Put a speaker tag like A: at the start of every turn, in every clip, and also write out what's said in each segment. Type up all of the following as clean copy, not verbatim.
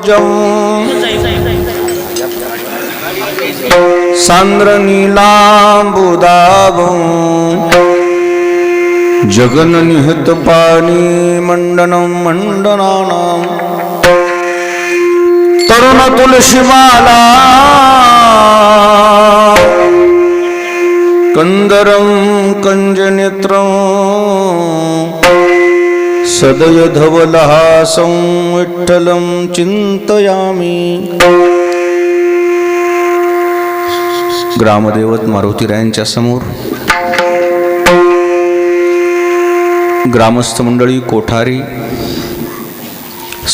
A: चतुर्भुजम् सांद्रनीलाम्बुदाभं जगन्निहितपाणि मण्डनं मण्डनानां तरुणतुलसीमाला कंदरं कंजनेत्रं सदयधवलहासं विठ्ठलं चिंतयामि। ग्रामदेवत मारुतीरायांच्या समोर ग्रामस्थ मंडळी, कोठारी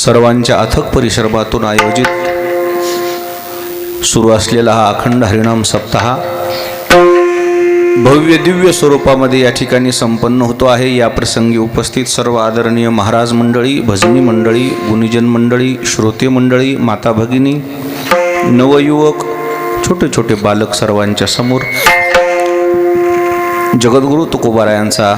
A: सर्वांच्या अथक परिश्रमातून आयोजित सुरू असलेला हा अखंड हरिनाम सप्ताह भव्य दिव्य स्वरूपामध्ये या ठिकाणी संपन्न होतो आहे। या प्रसंगी उपस्थित सर्व आदरणीय महाराज मंडळी, भजनी मंडळी, गुणीजन मंडळी, श्रोते मंडळी, माता भगिनी, नवयुवक, छोटे छोटे बालक सर्वांच्या समोर जगद्गुरु तुकोबारायांचा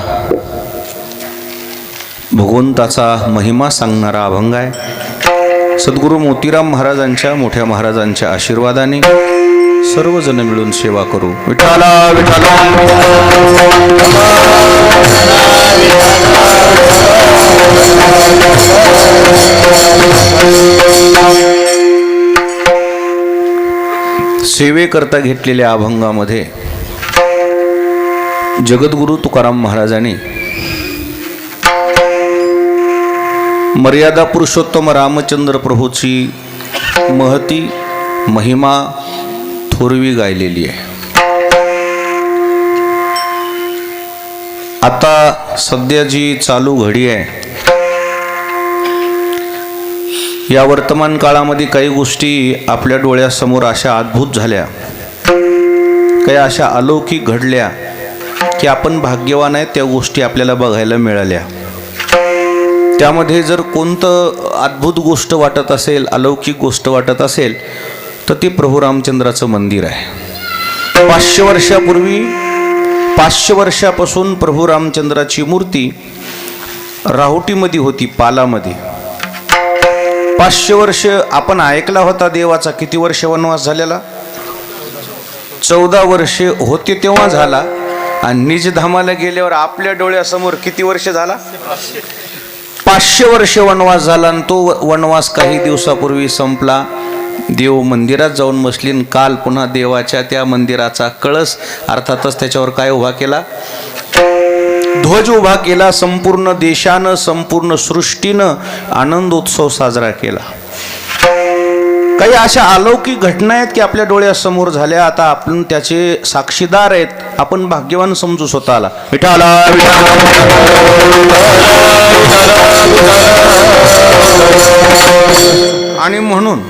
A: भगवंताचा महिमा सांगणारा अभंग आहे। सद्गुरु मोतीराम महाराजांच्या मोठ्या महाराजांच्या आशीर्वादाने सर्वजण मिळून सेवा करू। विठ्ठला विठ्ठला सेवेकरता घेतलेल्या अभंगामध्ये जगद्गुरु तुकाराम महाराजांनी मर्यादा पुरुषोत्तम रामचंद्र प्रभूची महती महिमा थोरवी गायलेली आहे। आता सध्या जी चालू घडी आहे या वर्तमान काळामध्ये काही गोष्टी आपल्या डोळ्यासमोर अशा अद्भुत झाल्या, काही अशा अलौकिक घडल्या की आपण भाग्यवान आहे त्या गोष्टी आपल्याला बघायला मिळाल्या। त्यामध्ये जर कोणतं अद्भुत गोष्ट वाटत असेल, अलौकिक गोष्ट वाटत असेल तर ते प्रभू रामचंद्राचं मंदिर आहे। 500 वर्षापूर्वी 500 वर्षापासून प्रभू रामचंद्राची मूर्ती राहुटीमध्ये होती, पालामध्ये। 500 वर्ष आपण ऐकला होता देवाचा किती वर्ष वनवास झालेला? 14 वर्ष होते तेव्हा झाला, आणि निजधामाला गेल्यावर आपल्या डोळ्यासमोर किती वर्ष झाला? 500 वर्ष वनवास झाला, आणि तो वनवास काही दिवसापूर्वी संपला। देव मंदिरात जाऊन बसलीन। काल पुन्हा देवाच्या त्या मंदिराचा कळस अर्थातच त्याच्यावर काय उभा केला? ध्वज उभा केला। संपूर्ण देशानं संपूर्ण सृष्टीनं आनंदोत्सव साजरा केला। काही अशा अलौकिक घटना आहेत की आपल्या डोळ्यासमोर झाल्या, आता आपण त्याचे साक्षीदार आहेत, आपण भाग्यवान समजू स्वतःला। विठ्ठला आणि म्हणून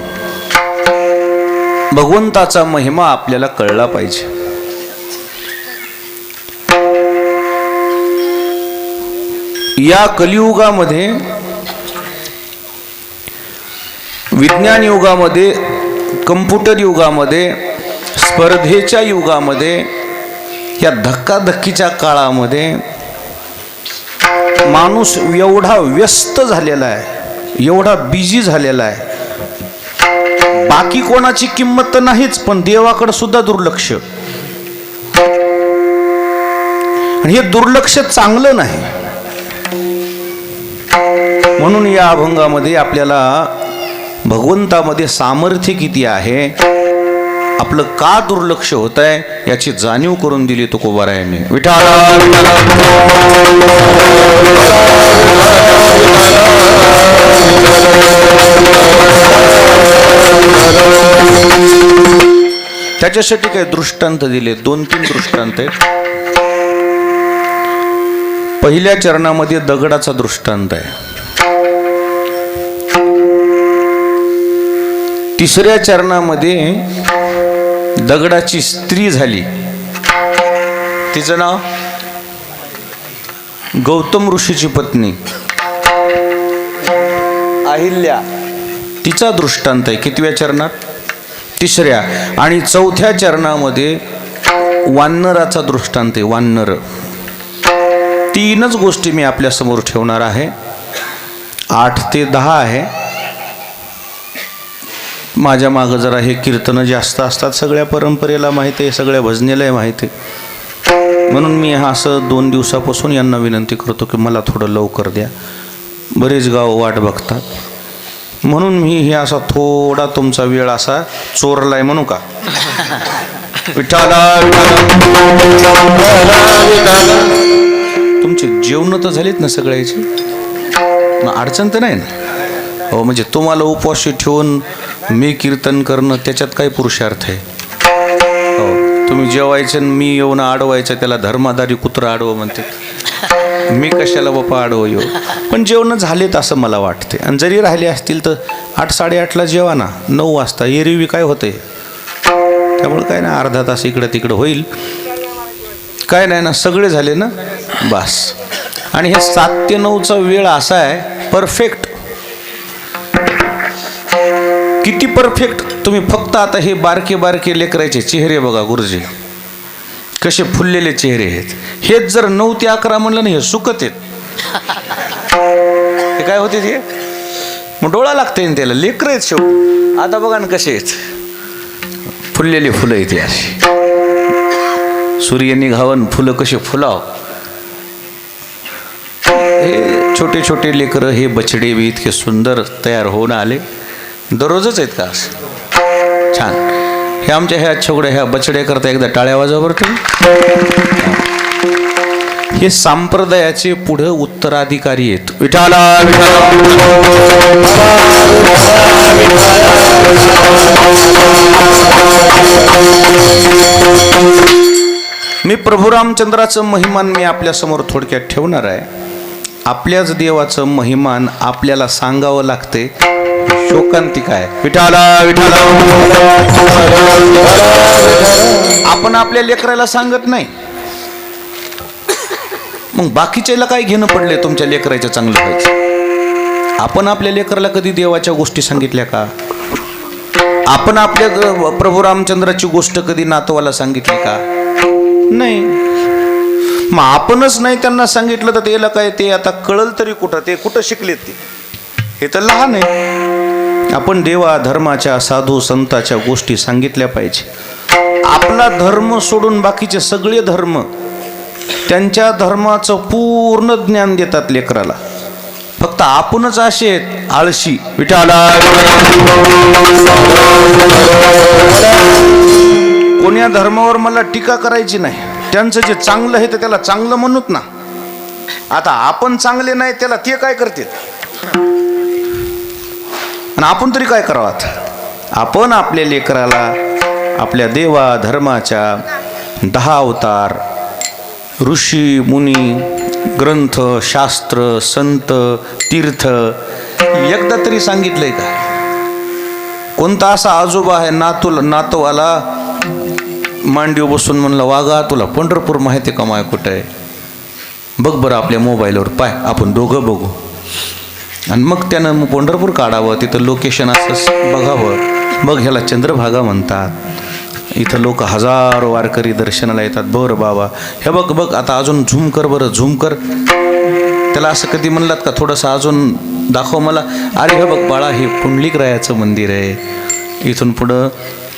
A: भगवंताचा महिमा आपल्याला कळला पाहिजे। या कलियुगामध्ये, विज्ञान युगामध्ये, कम्प्युटर युगामध्ये, स्पर्धेच्या युगामध्ये, या धक्काधक्कीच्या काळामध्ये माणूस एवढा व्यस्त झालेला आहे, एवढा बिझी झालेला आहे, बाकी कोणाची किंमत तर नाहीच, पण देवाकडे सुद्धा दुर्लक्ष। आणि हे दुर्लक्ष चांगलं नाही। म्हणून या अभंगामध्ये आपल्याला भगवंतामध्ये सामर्थ्य किती आहे, आपलं का दुर्लक्ष होत आहे याची जाणीव करून दिली तुकोबारायांनी। विठ्ठला त्याच्यासाठी काही दृष्टांत दिले, 2-3 दृष्टांत आहेत। पहिल्या चरणामध्ये दगडाचा दृष्टांत आहे, तिसऱ्या चरणामध्ये दगडाची स्त्री झाली, तिचं नाव गौतम ऋषीची पत्नी अहिल्या, तिचा दृष्टांत आहे कितव्या चरणात? तिसऱ्या। आणि चौथ्या चरणामध्ये वानराचा दृष्टांत आहे, वानर। 3च गोष्टी मी आपल्या समोर ठेवणार आहे, 8 ते 10 आहे। माझ्या मागं जरा हे कीर्तनं जास्त असतात, सगळ्या परंपरेला माहिती आहे, सगळ्या भजनेलाही माहिती आहे. म्हणून मी असं 2 दिवसापासून यांना विनंती करतो की मला थोडं लवकर द्या. बरेच गाव वाट बघतात. म्हणून मी हे असा थोडा तुमचा वेळ असा चोरलाय म्हणू का. विठाला तुमचे जेवण तर झालीत ना सगळ्याची, मग अडचण तर नाही ना. हो, म्हणजे तुम्हाला उपवाशी ठेवून मी कीर्तन करणं त्याच्यात काय पुरुषार्थ आहे. हो, तुम्ही जेवायचं मी येऊन अडवायचं, त्याला धर्मादारी कुत्रं आडवं म्हणते. मी कशाला बापा आडवं येऊ. पण जेवण झालेत असं मला वाटते. आणि जरी राहिले असतील तर 8-8:30ला जेवा ना, 9 वाजता एरवी काय होते. त्यामुळे काय ना, अर्धा तास इकडं तिकडं होईल, काय नाही ना. सगळे झाले ना बस. आणि हे 7 ते 9चा वेळ असा आहे परफेक्ट. किती परफेक्ट. तुम्ही फक्त आता हे बारके बारके लेकरायचे चेहरे बघा गुरुजी, कसे फुललेले चेहरे आहेत. हेच जर 9 ते 11 म्हणलं ना, हे सुकत आहेत. हे काय होते ते, मग डोळा लागते त्याला. लेकर आहेत शेवटी. आता बघा ना कसे आहेत, फुललेली फुलं आहेत अशी. सूर्य निघावन फुलं कशी फुलाव. हे छोटे छोटे लेकरं, हे बछडे बी इतके सुंदर तयार होऊन आले. दररोजच आहेत का असं छान. हे आमच्या ह्या छोकड्या ह्या बछड्या करता एकदा टाळ्या वाजवा तुम्ही. हे संप्रदायाचे पुढे उत्तराधिकारी आहेत. विठाला मी प्रभू रामचंद्राचं महिमान मी आपल्यासमोर थोडक्यात ठेवणार आहे. आपल्याच देवाचं महिमान आपल्याला सांगावं लागते. शोकांतिका आहे. विठाला विठाला. आपण आपल्या लेकराला सांगत नाही, मग बाकीच्याला काय घेणं पडले तुमच्या लेकराचं चांगलं व्हायचं. आपण आपल्या लेकराला कधी देवाच्या गोष्टी सांगितल्या का? आपण आपल्या प्रभू रामचंद्राची गोष्ट कधी नातवाला सांगितली का? नाही. मग आपणच नाही त्यांना सांगितलं तर त्याला काय, ते आता कळल तरी कुठं, ते कुठं शिकलेत ते, हे तर लहान आहे. आपण देवा धर्माच्या साधू संताच्या गोष्टी सांगितल्या पाहिजे. आपला धर्म सोडून बाकीचे सगळे धर्म त्यांच्या धर्माचं पूर्ण ज्ञान देतात लेकराला. फक्त आपणच असे आहेत आळशी. विठाला कोण्या धर्मावर मला टीका करायची नाही. त्यांचं जे चांगलं आहे तर त्याला चांगलं म्हणूत ना. आता आपण चांगले नाही त्याला ते काय करतात, आणि आपण तरी काय करावात. आपण आपल्या लेकराला आपल्या देवा धर्माच्या 10 अवतार, ऋषी मुनी, ग्रंथ, शास्त्र, संत, तीर्थ एकदा तरी सांगितलंय का? कोणता असा आजोबा आहे नातवाला मांडीव बसून म्हणलं, वागा तुला पंढरपूर माहिती का माय कुठं आहे? बघ बरं आपल्या मोबाईलवर पाय, आपण दोघं बघू. आणि मग त्यानं मग पंढरपूर काढावं, तिथं लोकेशन असं बघावं. बघ ह्याला चंद्रभागा म्हणतात, इथं लोक हजारो वारकरी दर्शनाला येतात. बरं बाबा हे बघ बघ, आता अजून झूम कर बरं, झूम कर. त्याला असं कधी म्हणलात का थोडंसं अजून दाखव मला? अरे हे बघ बाळा, हे पुंडलिकरायाचं मंदिर आहे, इथून पुढं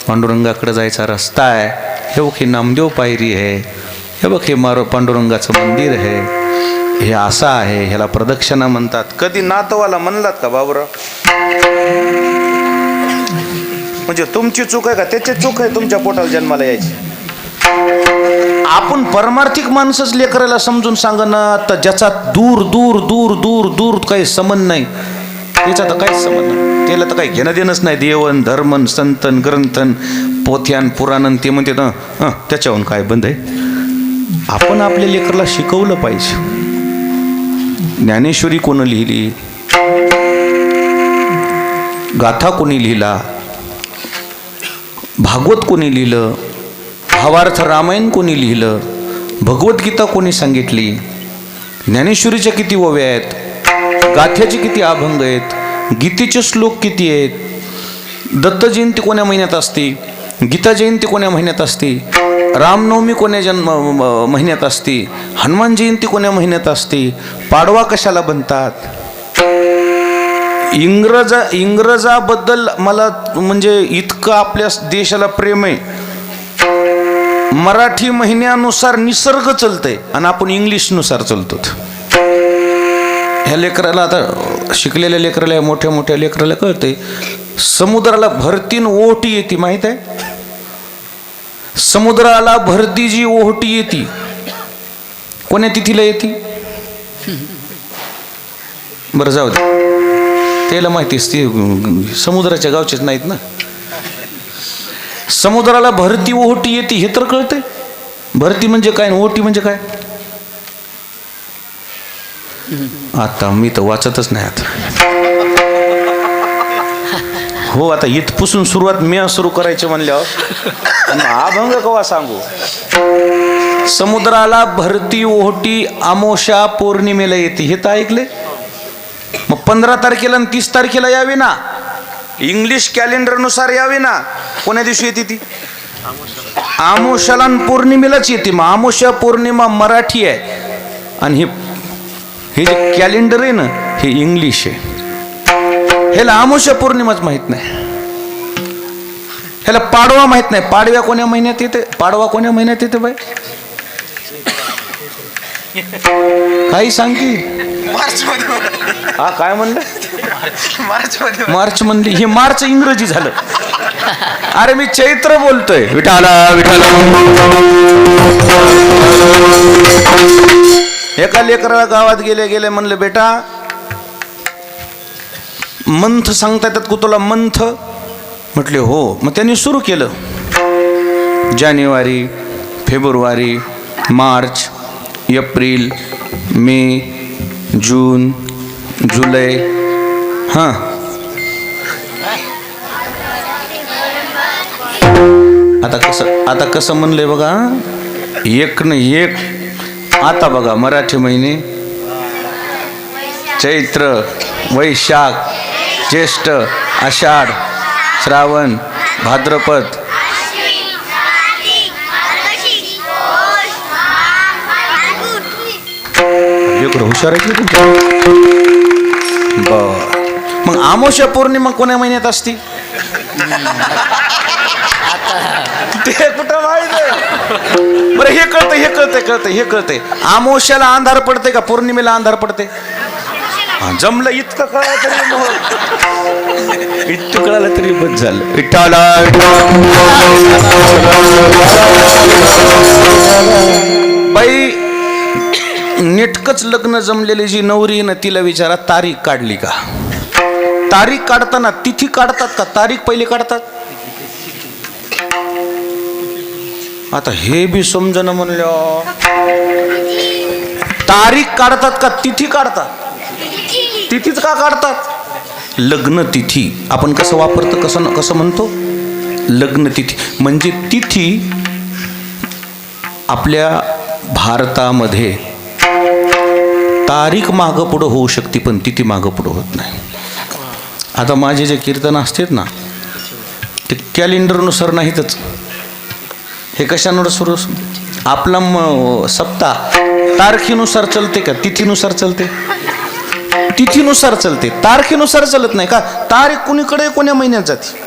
A: पांडुरंगाकडे जायचा रस्ता आहे. हे बघ, हे नामदेव पायरी आहे. हे बघ, हे पांडुरंगाचं मंदिर आहे. हे असं आहे, ह्याला प्रदक्षिणा म्हणतात. कधी नातवाला म्हणलात का बाबूराव? म्हणजे तुमची चूक आहे का त्याची चूक आहे तुमच्या पोटाला जन्माला यायची? आपण परमार्थिक माणसंच लेकराला समजून सांगणं, तर ज्याचा दूर दूर दूर दूर दूर काही संबंध नाही, त्याचा तर काहीच संबंध नाही. त्याला तर काही घेणं देणंच नाही. देवन धर्मन संतन ग्रंथन पोथ्यान पुराणन ते म्हणते ना, त्याच्याहून काय बंद आहे. आपण आपल्या लेकराला शिकवलं पाहिजे. ज्ञानेश्वरी कोण लिहिली, गाथा कोणी लिहिला, भागवत कोणी लिहिलं, भावार्थ रामायण कोणी लिहिलं, भगवद्गीता कोणी सांगितली, ज्ञानेश्वरीच्या किती ओव्या आहेत, गाथ्याचे किती अभंग आहेत, गीतेचे श्लोक किती आहेत, दत्त जयंती कोण्या महिन्यात असते, गीता जयंती कोण्या महिन्यात असते, रामनवमी कोण्या महिन्यात असते, हनुमान जयंती कोण्या महिन्यात असते, पाडवा कशाला बनतात. इंग्रजाबद्दल मला म्हणजे इतकं आपल्या देशाला प्रेम आहे. मराठी महिन्यानुसार निसर्ग चालतंय आणि आपण इंग्लिशनुसार चालतो. ह्या लेकराला, आता शिकलेल्या लेकराला, मोठ्या मोठ्या लेकराला कळतंय समुद्राला भरतीन ओहोटी येते, माहित आहे? समुद्राला भरती जी ओहोटी येते कोण्या तिथीला येते? बरं जाऊ दे, त्याला माहितीच, ती समुद्राच्या गावचेच नाहीत ना. समुद्राला भरती ओहोटी येते हे तर कळतंय. भरती म्हणजे काय, ओहोटी म्हणजे काय? आता मी तर वाचतच नाही आता. हो, आता इथपासून सुरुवात मी सुरू करायची म्हणल्यावर अभंग कवा सांगू. समुद्राला भरती ओहोटी अमावस्या पौर्णिमेला येते हे तर ऐकले. मग 15 तारखेला आणि 30 तारखेला यावी ना, इंग्लिश कॅलेंडरनुसार यावी ना. कोण्या दिवशी येते ती? अमावस्याला आणि पौर्णिमेलाच येते. मग अमावस्या पौर्णिमा मराठी आहे आणि हे जे कॅलेंडर आहे ना हे इंग्लिश आहे. ह्याला अमावस्या पौर्णिमाच माहित नाही, ह्याला पाडवा माहित नाही. पाडव्या कोण्या महिन्यात येते? पाडवा कोण्या महिन्यात येते बाई? काही सांग की. हा, काय म्हणलं? मार्च म्हणली. हे मार्च इंग्रजी झालं. अरे मी चैत्र बोलतोय. विठाला विठाला. एका लेकराला गावात गेले म्हणले, बेटा मंथ सांगता येतात का तुला? मंथ म्हटले हो. मग त्यांनी सुरू केलं. जानेवारी, फेब्रुवारी, मार्च, एप्रिल, मे, जून, जुलै. हां, आता कसं म्हणलंय बघा, एक न एक. आता बघा मराठी महिने चैत्र, वैशाख, ज्येष्ठ, आषाढ, श्रावण, भाद्रपद. हुशार आहे की. बर, मग अमावस्या पौर्णिमा कोण्या महिन्यात असती? ते कुठं माहित आहे? बरं, हे कळतंय. अमावस्याला अंधार पडते का पौर्णिमेला अंधार पडते? जमलं. इतकं कळलं तरी बस झालं. विठ्ठला बाई, नेटकच लग्न जमलेली जी नवरी ना तिला विचारा तारीख काढली का? तारीख काढताना तिथी काढतात का तारीख पहिले काढतात? आता हे बी समजणं म्हणलं. तारीख काढतात का तिथी काढतात? तिथीच का काढतात? लग्न तिथी आपण कसं वापरतो, कसं म्हणतो? लग्न तिथी म्हणजे तिथी आपल्या भारतामध्ये तारीख मागं पुढं होऊ शकते पण तिथी मागं पुढं होत नाही. आता माझे जे कीर्तन असतात ना ते कॅलेंडरनुसार नाहीतच. हे कशानुसार सुरू? आपला सप्ताह तारखेनुसार चलते का तिथीनुसार चलते? तिथीनुसार चलते, तारखेनुसार चलत नाही का? तारीख कुणीकडे कोण्या महिन्यात जाते,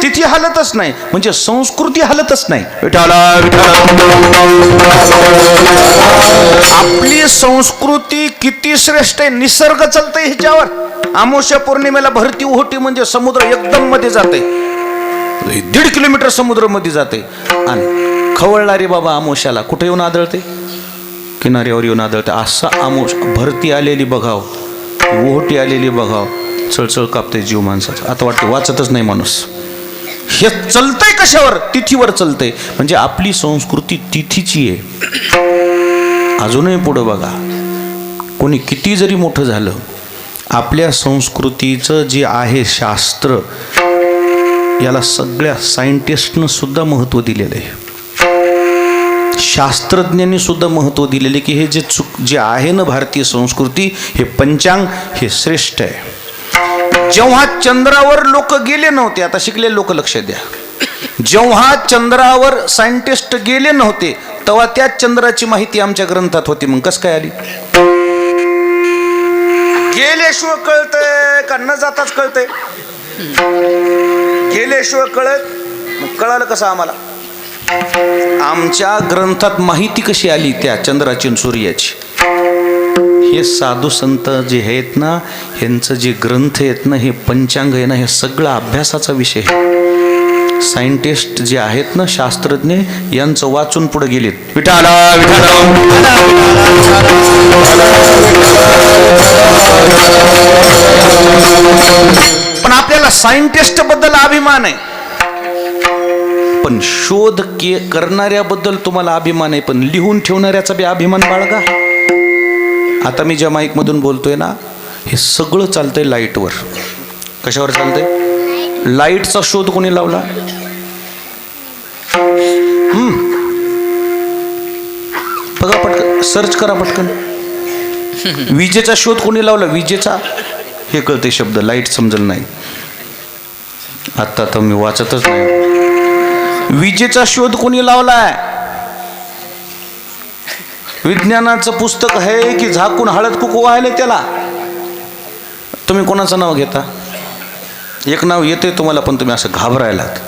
A: तिथी हलतच नाही, म्हणजे संस्कृती हलतच नाही. आपली संस्कृती किती श्रेष्ठ आहे. निसर्ग चालतंय ह्याच्यावर. अमावस्या पौर्णिमेला भरती ओहोटी म्हणजे समुद्र एकदम मध्ये जाते, 1.5 किलोमीटर समुद्र मध्ये जाते. आणि खवळणारी बाबा अमावस्याला कुठे येऊन आदळते? किनाऱ्यावर येऊन आदळते. असा भरती आलेली बघाव, ओहोटी आलेली बघाव, चळचळ कापते जीव माणसाचा. आता वाटतं वाचतच नाही माणूस. हे चलतंय कशावर? तिथीवर चलतंय. म्हणजे आपली संस्कृती तिथीची आहे. अजूनही पुढं बघा, कोणी किती जरी मोठं झालं, आपल्या संस्कृतीचं जे आहे शास्त्र, याला सगळ्या सायंटिस्टनं सुद्धा महत्त्व दिलेलं आहे. शास्त्रज्ञांनी सुद्धा महत्त्व दिलेले की हे जे आहे ना भारतीय संस्कृती, हे पंचांग हे श्रेष्ठ आहे. जेव्हा चंद्रावर लोक गेले नव्हते, आता शिकलेले लोक लक्ष द्या, जेव्हा चंद्रावर सायंटिस्ट गेले नव्हते तेव्हा त्या चंद्राची माहिती आमच्या ग्रंथात होती. मग कसं काय आली? गेल्याशिवाय कळतंय का न जाताच कळतंय? गेल्याशिवाय कळत, मग कळालं कसं आम्हाला? आमच्या ग्रंथात माहिती कशी आली त्या चंद्राची आणि सूर्याची? हे साधू संत जे आहेत ना, ह्यांचं जे ग्रंथ आहेत ना, हे पंचांग आहे ना, हे सगळं अभ्यासाचा विषय आहे. सायंटिस्ट जे आहेत ना, शास्त्रज्ञ, यांचं वाचून पुढे गेलेत. विठाला पण आपल्याला सायंटिस्ट बद्दल अभिमान आहे, पण शोध करणाऱ्याबद्दल तुम्हाला अभिमान आहे, पण लिहून ठेवणाऱ्याचा बी अभिमान बाळगा. आता मी ज्या माईक मधून बोलतोय ना, हे सगळं चालतंय लाईटवर. कशावर चालतंय? लाईटचा शोध कोणी लावला? बघा पटकन, सर्च करा पटकन. विजेचा शोध कोणी लावला? विजेचा, हे कळते शब्द, लाईट समजल नाही. आता तर मी वाचतच नाही. विजेचा शोध कोणी लावलाय? विज्ञानाचं पुस्तक आहे की झाकून हळद कुकू व्हायला त्याला? तुम्ही कोणाचं नाव घेता? एक नाव येते तुम्हाला, पण तुम्ही असं घाबरायलात.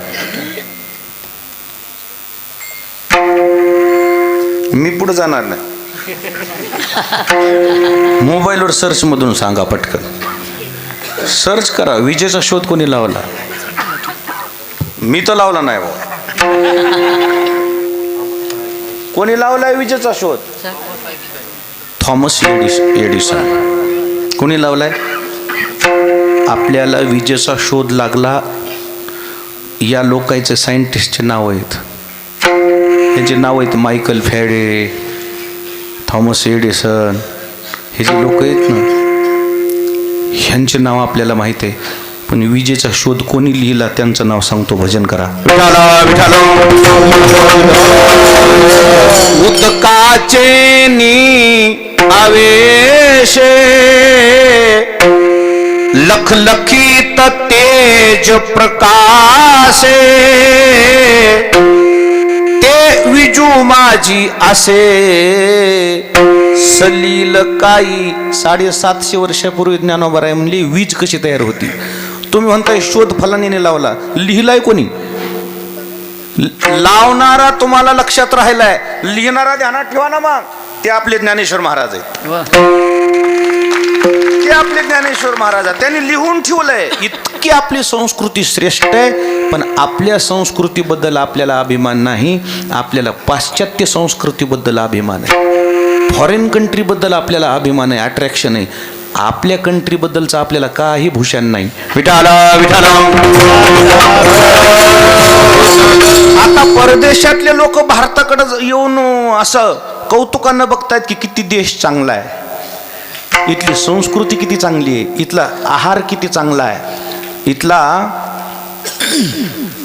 A: मी पुढे जाणार नाही. मोबाईलवर सर्च मधून सांगा पटकन. सर्च करा, विजेचा शोध कोणी लावला? मी तर लावला नाही बाबा. कोणी लावलाय विजेचा शोध? Thomas Edison. कोणी लावलाय? आपल्याला विजेचा शोध लागला, या लोकांचे सायंटिस्टचे नाव आहेत. त्यांचे नाव आहेत मायकल फॅरेडे, थॉमस एडिसन. हे जे लोक आहेत ना, ह्यांचे नाव आपल्याला माहित आहे, पण विजेचा शोध कोणी लिहिला त्यांचं नाव सांगतो. भजन करा. उदकाचे नी आवेशे, लखलखीत तेज प्रकाशे, ते विजू माझी असे सलील काही. 750 वर्षापूर्वी ज्ञानोबा म्हणली वीज कशी तयार होती. तुम्ही म्हणताय शोध फलानीने लावला, लिहिलाय कोणी? लावणारा तुम्हाला लक्षात राहिलाय, लिहिणारा ध्यानात ठेवा ना. मग ते आपले ज्ञानेश्वर महाराज आहेत. ते आपले ज्ञानेश्वर महाराज आहेत, त्यांनी लिहून ठेवलंय. इतकी आपली संस्कृती श्रेष्ठ आहे, पण आपल्या संस्कृतीबद्दल आपल्याला अभिमान नाही. आपल्याला पाश्चात्य संस्कृतीबद्दल अभिमान आहे, फॉरेन कंट्रीबद्दल आपल्याला अभिमान आहे, अट्रॅक्शन आहे. आपल्या कंट्रीबद्दलचं आपल्याला काही भूषण नाही. विठाला विठाला. आता परदेशातले लोक भारताकडे येऊन असं कौतुकानं बघतायत की किती देश चांगला आहे, इथली संस्कृती किती चांगली आहे, इथला आहार किती चांगला आहे,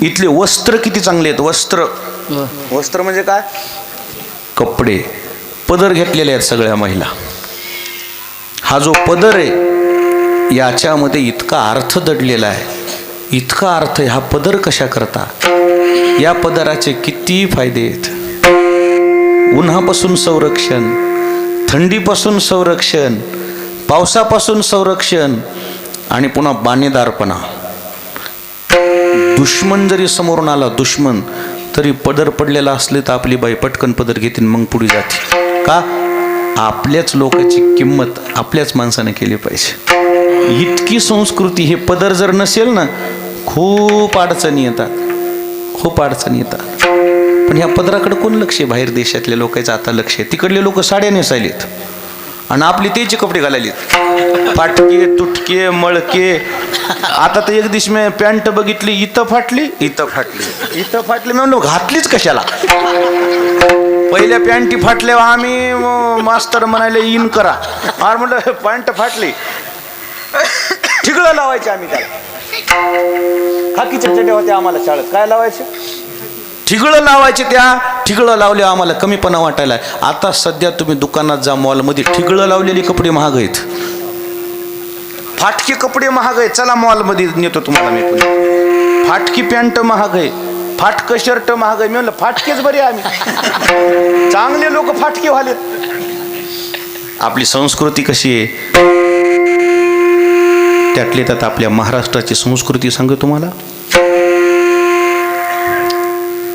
A: इथले वस्त्र किती चांगले आहेत. वस्त्र म्हणजे काय? कपडे, पदर घेतलेले आहेत सगळ्या महिला. हा जो पदर आहे, याच्यामध्ये इतका अर्थ दडलेला आहे, इतका अर्थ आहे. हा पदर कशा करता? या पदराचे किती फायदे आहेत. उन्हापासून संरक्षण, थंडीपासून संरक्षण, पावसापासून संरक्षण, आणि पुन्हा बाणेदारपणा. दुश्मन जरी समोरून आला, दुश्मन, तरी पदर पडलेला असले तर आपली बाई पटकन पदर घेतील, मग पुढे जाते. का? आपल्याच लोकांची किंमत आपल्याच माणसाने केली पाहिजे. इतकी संस्कृती. हे पदर जर नसेल ना, खूप अडचणी येतात, खूप अडचणी येतात. पण ह्या पदराकडे कोण लक्ष आहे? बाहेर देशातल्या लोकांचं आता लक्ष आहे. तिकडले लोक साड्या नेसायलेत आणि आपली तेचे कपडे घालायलेत, फाटके तुटके मळके. आता तर एक दिवशी मी पॅन्ट बघितली, इथं फाटली, इथं फाटली, इथं फाटली. मी म्हणलो घातलीच कशाला? पहिल्या पॅन्टी फाटल्यावर आम्ही मास्तर म्हणाले इन करा. आणि म्हटलं पॅन्ट फाटली, ठिगळं लावायचे आम्ही त्याला. खाकीच्या चड्या होत्या आम्हाला शाळेत, काय लावायचे? ठिगळं लावायचे. त्या ठिगळं लावले आम्हाला कमीपणा वाटायला. आता सध्या तुम्ही दुकानात जा, मॉलमध्ये, ठिगळं लावलेले कपडे महाग आहेत, फाटके कपडे महाग आहेत. चला मॉलमध्ये नेतो तुम्हाला मी. पण फाटकी पॅन्ट महाग आहे, फाटकं शर्ट महाग आहे. मी म्हणलं फाटकेच बरे, आम्ही चांगले लोक फाटके व्हालेत. आपली संस्कृती कशी आहे? त्यातले त्यात आपल्या महाराष्ट्राची संस्कृती सांगू तुम्हाला.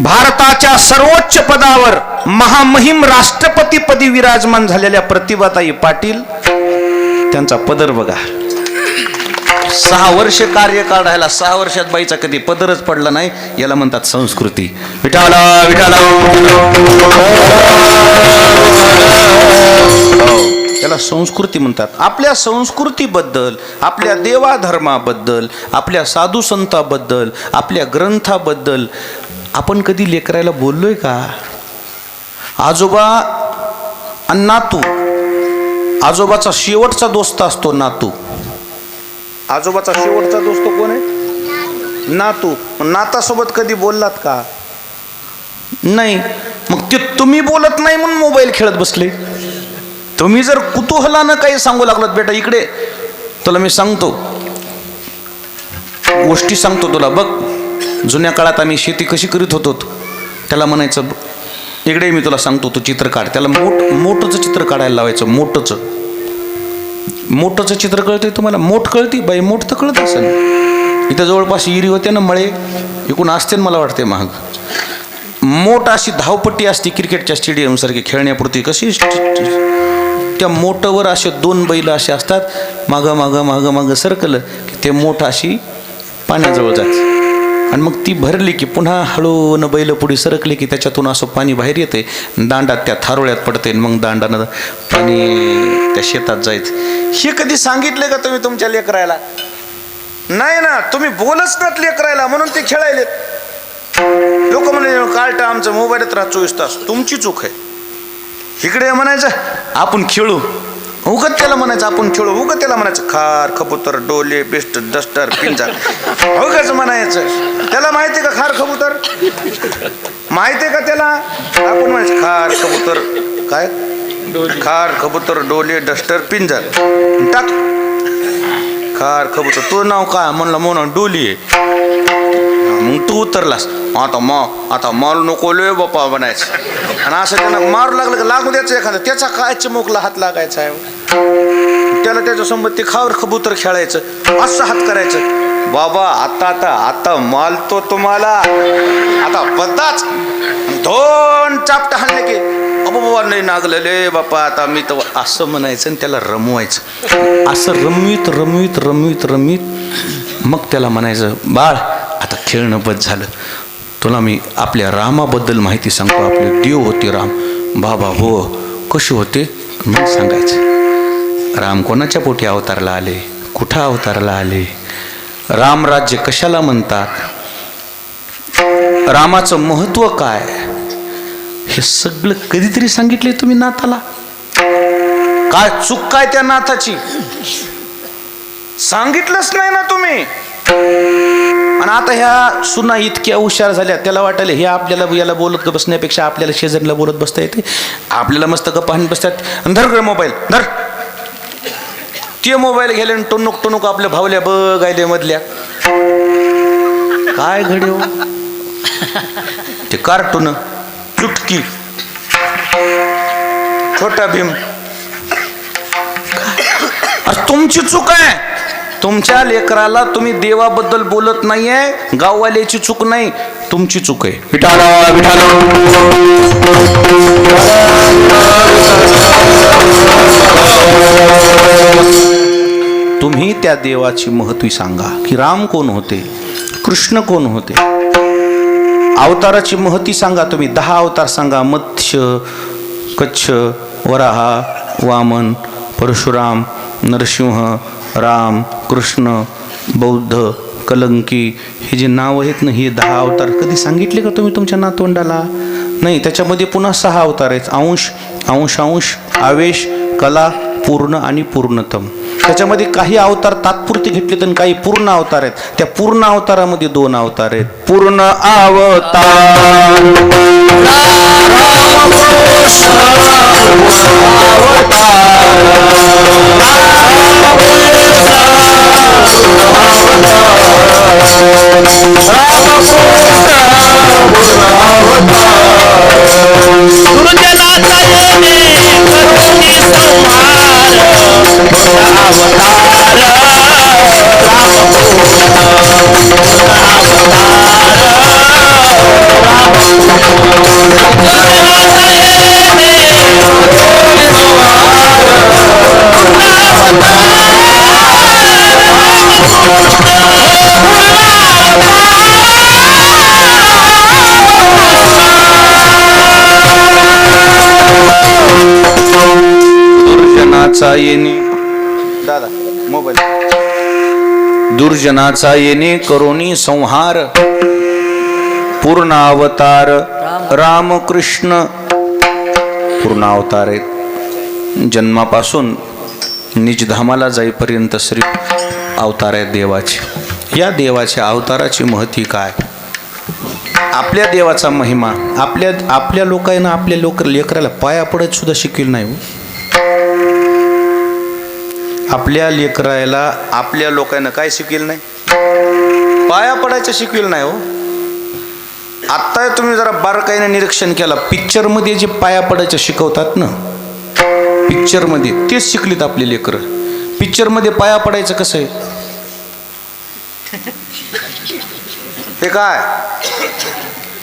A: भारताच्या सर्वोच्च पदावर महामहिम राष्ट्रपतीपदी विराजमान झालेल्या प्रतिभाताई पाटील, त्यांचा पदर बघा. 6 वर्ष कार्य काढायला 6 वर्षात बाईचा कधी पदरच पडला नाही. याला म्हणतात संस्कृती. विठाला विठाला, त्याला संस्कृती म्हणतात. आपल्या संस्कृतीबद्दल, आपल्या देवाधर्माबद्दल, आपल्या साधू संतांबद्दल, आपल्या ग्रंथाबद्दल आपण कधी लेकरायला बोललोय का? आजोबा आणि नातू, आजोबाचा शेवटचा दोस्त असतो नातू. आजोबाचा शेवटचा दोस्त कोण आहे? नातू. नातासोबत कधी बोललात का? नाही. मग ते तुम्ही बोलत नाही म्हणून मोबाईल खेळत बसले. तुम्ही जर कुतूहलानं काही सांगू लागलात, बेटा इकडे तुला मी सांगतो, गोष्टी सांगतो तुला बघ. जुन्या काळात आम्ही शेती कशी करीत होतो, त्याला म्हणायचं इकडे मी तुला सांगतो, तू चित्र काढ. त्याला मोठंच चित्र काढायला लावायचं. मोठंच चित्र कळतंय तुम्हाला? मोठ कळती बाई? मोठ तर कळत असेल. इथं जवळपास इरी होते ना, मळे इकडून असते मला वाटते महाग. मोठ अशी धावपट्टी असते क्रिकेटच्या स्टेडियम सारखी खेळण्यापुरती. कशी त्या मोठवर असे 2 बैल असे असतात, मागं मागं मागं मागं सरकलं की ते मोठ अशी पाण्याजवळ जाते. आणि मग ती भरली की पुन्हा हळून बैल पुढे सरकली की त्याच्यातून असं पाणी बाहेर येते. दांडात त्या थारोळ्यात पडते. मग दांडानं पाणी त्या शेतात जायचं. हे कधी सांगितले का तुम्ही तुमच्या लेकरायला? नाही ना. तुम्ही बोलच नात लेकरायला, म्हणून ते खेळायलेत. लोक म्हणे कार्टा आमचं मोबाईलात राहत 24 तास. तुमची चूक आहे. इकडे म्हणायचं आपण खेळू, उगत त्याला म्हणायचं आपण खेळू, उगत त्याला म्हणायचं खार कबूतर डोले बेस्ट डस्टर पिंजा, उगाच म्हणायचं. त्याला माहिती का खार कबूतर? माहिती का त्याला? आपण म्हणायचं खार कबूतर काय? खार कबूतर डोले डस्टर पिंजर टाक. खार कबूतर. तो नाव काय म्हणलं? म्हणून डोली आहे. मग तू उतरलास. आता मारू नको लो बाप्पा म्हणायचं. आणि असं त्यांना मारू लागलं की लागू द्यायचं एखादं. त्याचा काय चिमुकला हात लागायचा आहे. त्याला त्याच्यासोबत ते खावर कबूतर खेळायचं, असं हात करायचं. बाबा आता मालतो तुम्हाला. आता बद्दाच 2 चापटा हाणले की अबो बाबा नाही नागलेले बाप्पा आता मी तर, असं म्हणायचं. आणि त्याला रमवायचं. असं रमवीत मग त्याला म्हणायचं बाळ आता खेळणं बंद झालं. तुला मी आपल्या रामाबद्दल माहिती सांगतो. आपले देव होते राम. बाबा हो, कसे होते मग सांगायचं. राम कोणाच्या पोटी अवतारला आले, कुठं अवतारला आले, रामराज्य कशाला म्हणतात, रामाचं महत्व काय, हे सगळं कधीतरी सांगितले तुम्ही नाताला? काय चूक काय त्या नाताची? सांगितलंच नाही ना तुम्ही. आणि आता ह्या सुना इतक्या हुशार झाल्या, त्याला वाटायला हे आपल्याला याला बोलत बसण्यापेक्षा आपल्याला शेजारीला बोलत बसता येते. आपल्याला मस्त गप्पा हाणत बसतात. धर मोबाईल धर. ते मोबाईल गेले आणि टुनुक आपल्या भावल्या बघायले मधल्या. काय घडे हो ते कार्टून, चुटकी, छोटा भीम. तुमची चूक आहे. तुमच्या लेकराला तुम्ही देवाबद्दल बोलत नाहीये. गाववाल्याची चूक नाही, तुमची चूक आहे. तुम्ही त्या देवाची महत्त्व सांगा की राम कोण होते, कृष्ण कोण होते. अवताराची महती सांगा. तुम्ही 10 अवतार सांगा. मत्स्य, कच्छ, वराहा, वामन, परशुराम, नरसिंह, राम, कृष्ण, बौद्ध, कलंकी, हे जे नाव आहेत ना, हे 10 अवतार कधी सांगितले का तुम्ही तुमच्या नातवंडाला? नाही. त्याच्यामध्ये पुन्हा 6 अवतार आहेत. अंश, अंश, आवेश, कला, पूर्ण आणि पूर्णतम. त्याच्यामध्ये काही अवतार तात्पुरते घेतले तर काही पूर्ण अवतार आहेत. त्या पूर्ण अवतारामध्ये 2 अवतार आहेत. पूर्ण अवतार अवतार दुर्जनाचा येणे दादा मोबाईल दुर्जनाचा येणे करोनी संहार पूर्ण अवतार रामकृष्ण पूर्ण अवतार आहेत. जन्मापासून निजधामाला जाईपर्यंत श्री अवतार आहेत देवाचे. या देवाच्या अवताराची महती काय? आपल्या देवाचा महिमा आपल्या लोकांना आपल्या लेकराला पाया पडत सुद्धा शिकविल नाही हो. आपल्या लेकराला आपल्या लोकांना काय शिकविल नाही? पाया पडायचं शिकविल नाही हो. आत्ता तुम्ही जरा बारकाईने निरीक्षण केला, पिक्चरमध्ये जे पाया पडायचं शिकवतात ना, पिक्चरमध्ये तेच शिकलीत आपली लेकरं. पिक्चरमध्ये पाया पडायचं कसं आहे ते काय?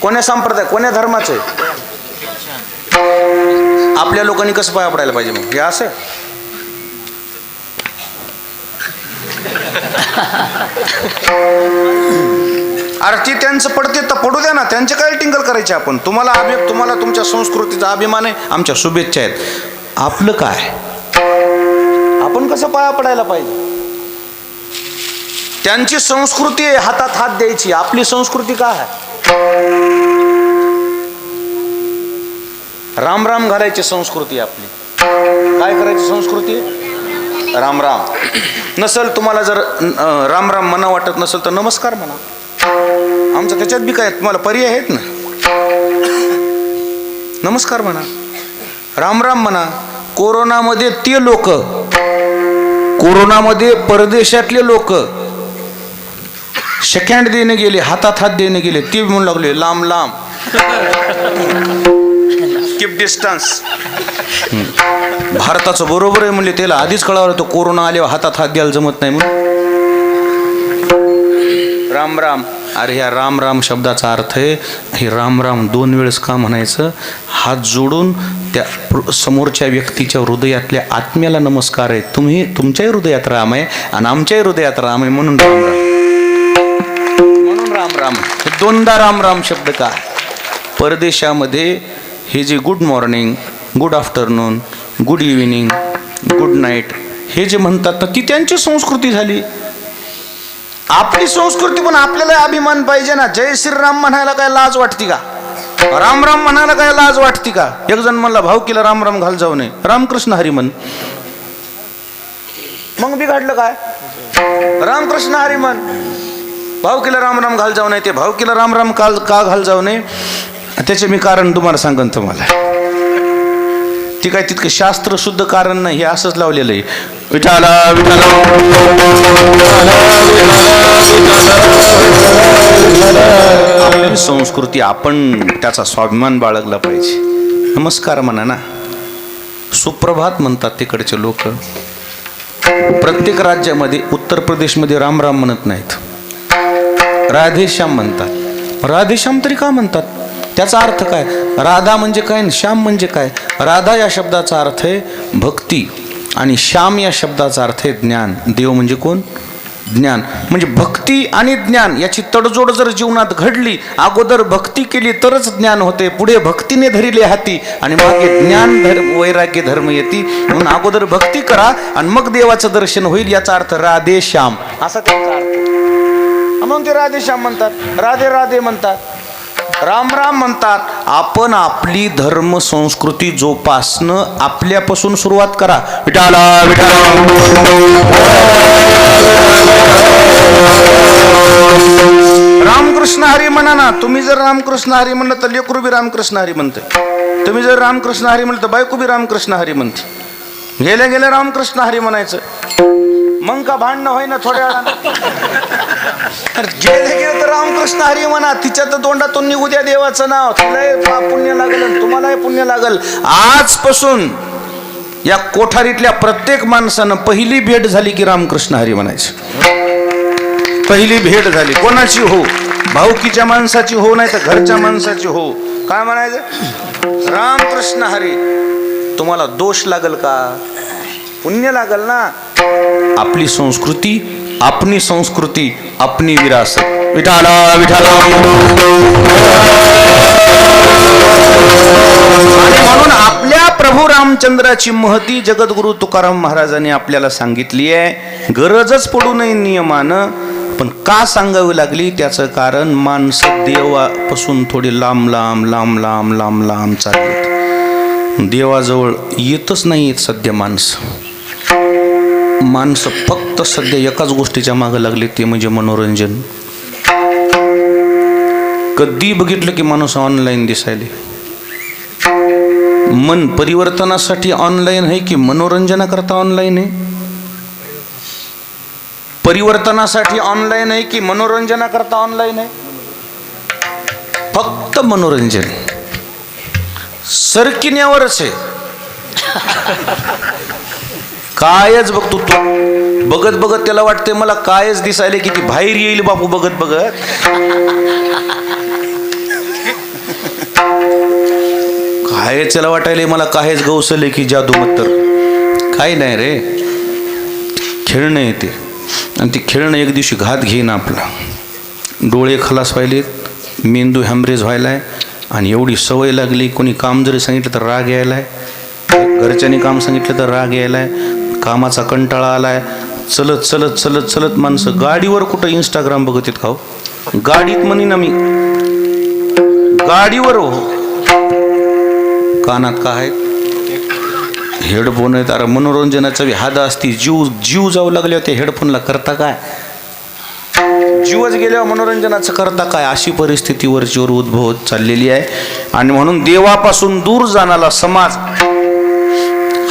A: कोण्या संप्रदाय कोण्या धर्माचं आहे? आपल्या लोकांनी कसं पाया पडायला पाहिजे मग? हे असं अरे त्यांचं पडते तर पडू द्या ना, त्यांचे काय टिंगल करायचे आपण? तुम्हाला तुमच्या संस्कृतीचा अभिमान आहे, आमच्या शुभेच्छा आहेत. आपलं काय? आपण कसं पाया पडायला पाहिजे? त्यांची संस्कृती आहे हातात हात द्यायची, आपली संस्कृती काय आहे? राम राम घालायची संस्कृती आपली. काय करायची संस्कृती? राम राम. नसल तुम्हाला जर राम राम म्हणा वाटत नसेल तर नमस्कार म्हणा. आमचं त्याच्यात बी काय, तुम्हाला पर्याय आहेत ना. नमस्कार म्हणा, राम राम म्हणा. कोरोनामध्ये ते लोक, कोरोनामध्ये परदेशातले लोक सेकंड देणे गेले, हातात हात देणे गेले, ते म्हणू लागले लांब लांब, कीप डिस्टन्स. भारताचं बरोबर आहे म्हणले, त्याला आधीच कळावं तो कोरोना आल्यावर हातात हात द्यायला जमत नाही म्हणून राम राम. अरे ह्या राम राम शब्दाचा अर्थ आहे, हे राम राम 2 वेळेस का म्हणायचं? हात जोडून त्या समोरच्या व्यक्तीच्या हृदयातल्या आत्म्याला नमस्कार आहे. तुम्ही तुमच्याही हृदयात राम आहे आणि आमच्याही हृदयात राम आहे म्हणून राम राम, म्हणून राम राम. हे 2दा राम राम शब्द का? परदेशामध्ये हे जे good morning, good afternoon, good evening, good night हे जे म्हणतात ना, ती त्यांची संस्कृती झाली. आपली संस्कृती पण आपल्याला अभिमान पाहिजे ना. जय श्रीराम म्हणायला काय लाज वाटती का? राम राम म्हणायला काय लाज वाटती का? एक जण म्हणला भाऊकीला राम राम घाल जाऊ नये, रामकृष्ण हरी म्हण. मग बिघडलं काय? रामकृष्ण हरी म्हण, भाऊकीला राम राम घाल जाऊ नये. ते भाऊकीला राम राम का घाल जाऊ नये त्याचे मी कारण तुम्हाला सांगन. तुम्हाला ती काय तितकं शास्त्र शुद्ध कारण नाही, हे असंच लावलेलं आहे. विठाला विठाला आपली संस्कृती, आपण त्याचा स्वाभिमान बाळगला पाहिजे. नमस्कार म्हणा ना, सुप्रभात म्हणतात तिकडचे लोक. प्रत्येक राज्यामध्ये, उत्तर प्रदेशमध्ये राम राम म्हणत नाहीत, राधेश्याम म्हणतात. राधेश्याम तरी का म्हणतात? त्याचा अर्थ काय? राधा म्हणजे काय आणि श्याम म्हणजे काय? राधा या शब्दाचा अर्थ आहे भक्ती आणि श्याम या शब्दाचा अर्थ आहे ज्ञान. देव म्हणजे कोण? ज्ञान. म्हणजे भक्ती आणि ज्ञान याची तडजोड जर जीवनात घडली, अगोदर भक्ती केली तरच ज्ञान होते, पुढे भक्तीने धरिले हाती आणि मागे ज्ञान वैराग्य धर्म येते. म्हणून अगोदर भक्ती करा आणि मग देवाचं दर्शन होईल, याचा अर्थ राधे श्याम असा त्यांचा अर्थ. म्हणून ते राधे श्याम म्हणतात, राधे राधे म्हणतात, राम राम म्हणतात. आपण आपली धर्म संस्कृती जोपासणं आपल्यापासून सुरुवात करा. विठाला विठाला रामकृष्ण हरी म्हणा ना. तुम्ही जर रामकृष्ण हरी म्हणलं तर लेकरू बी रामकृष्ण हरी म्हणते. तुम्ही जर रामकृष्ण हरी म्हणलं तर बायको बी रामकृष्ण हरी म्हणते. गेल्या गेल्या रामकृष्ण हरी म्हणायचं, मग का भांडणं होईना थोड्या वेळानं? गेले गेले तर रामकृष्ण हरी म्हणा. तिच्या तर तोंडातून निघू द्या देवाचं नाव, तिलाही पुण्य लागल तुम्हालाही पुण्य लागल. आजपासून या कोठारीतल्या प्रत्येक माणसानं पहिली भेट झाली की रामकृष्ण हरी म्हणायचं. पहिली भेट झाली कोणाची हो, भाऊकीच्या माणसाची हो, नाही तर घरच्या माणसाची हो, काय म्हणायचं? रामकृष्ण हरी. तुम्हाला दोष लागल का? पुण्य लागल ना. आपली संस्कृती, अपनी संस्कृती, अपनी विरासत. विठाला विठाला. आणि म्हणून आपल्या प्रभू रामचंद्राची महती जगद्गुरु तुकाराम महाराजांनी आपल्याला सांगितली आहे. गरजच पडू नये नियमानं, पण का सांगावी लागली त्याचं कारण माणसं देवापासून थोडी लांब लांब लांब लांब लांब लांब चालली. देवाजवळ येतच नाही येत सध्या माणसं फक्त सध्या एकाच गोष्टीच्या मागं लागले, ते म्हणजे मनोरंजन. कधी बघितलं की माणूस ऑनलाईन दिसायले. मन परिवर्तनासाठी ऑनलाईन आहे की मनोरंजनाकरता ऑनलाईन आहे? परिवर्तनासाठी ऑनलाईन आहे की मनोरंजनाकरता ऑनलाईन आहे? फक्त मनोरंजन. सरकिन्यावरच आहे. कायच बघतो तू, बघत बघत त्याला वाटते मला कायच दिसायले की ती बाहेर येईल बापू. बघत बघत काय त्याला वाटायले मला कायच गवसले की जादू मत्तर. काय नाही रे, खेळणं येते आणि ती खेळणं एक दिवशी घात घेईन आपला. डोळे खलास व्हायलेत, मेंदू हॅमरेज व्हायलाय आणि एवढी सवय लागली. कोणी काम जरी सांगितलं तर राग यायलाय, घरच्यांनी काम सांगितलं तर राग यायलाय, कामाचा कंटाळा आलाय. चलत चलत चलत चलत माणसं गाडीवर कुठं इंस्टाग्राम बघत आहेत का हो? गाडीत म्हणीन आम्ही, गाडीवर हो. कानात का आहेत? हेडफोन आहेत. अरे मनोरंजनाचा हाद असती. जीव जाऊ लागले होते हेडफोनला, करता काय? जीवच गेल्यावर मनोरंजनाचं करता काय? अशी परिस्थिती वरचीवर उद्भवत चाललेली आहे. आणि म्हणून देवापासून दूर जाणारा समाज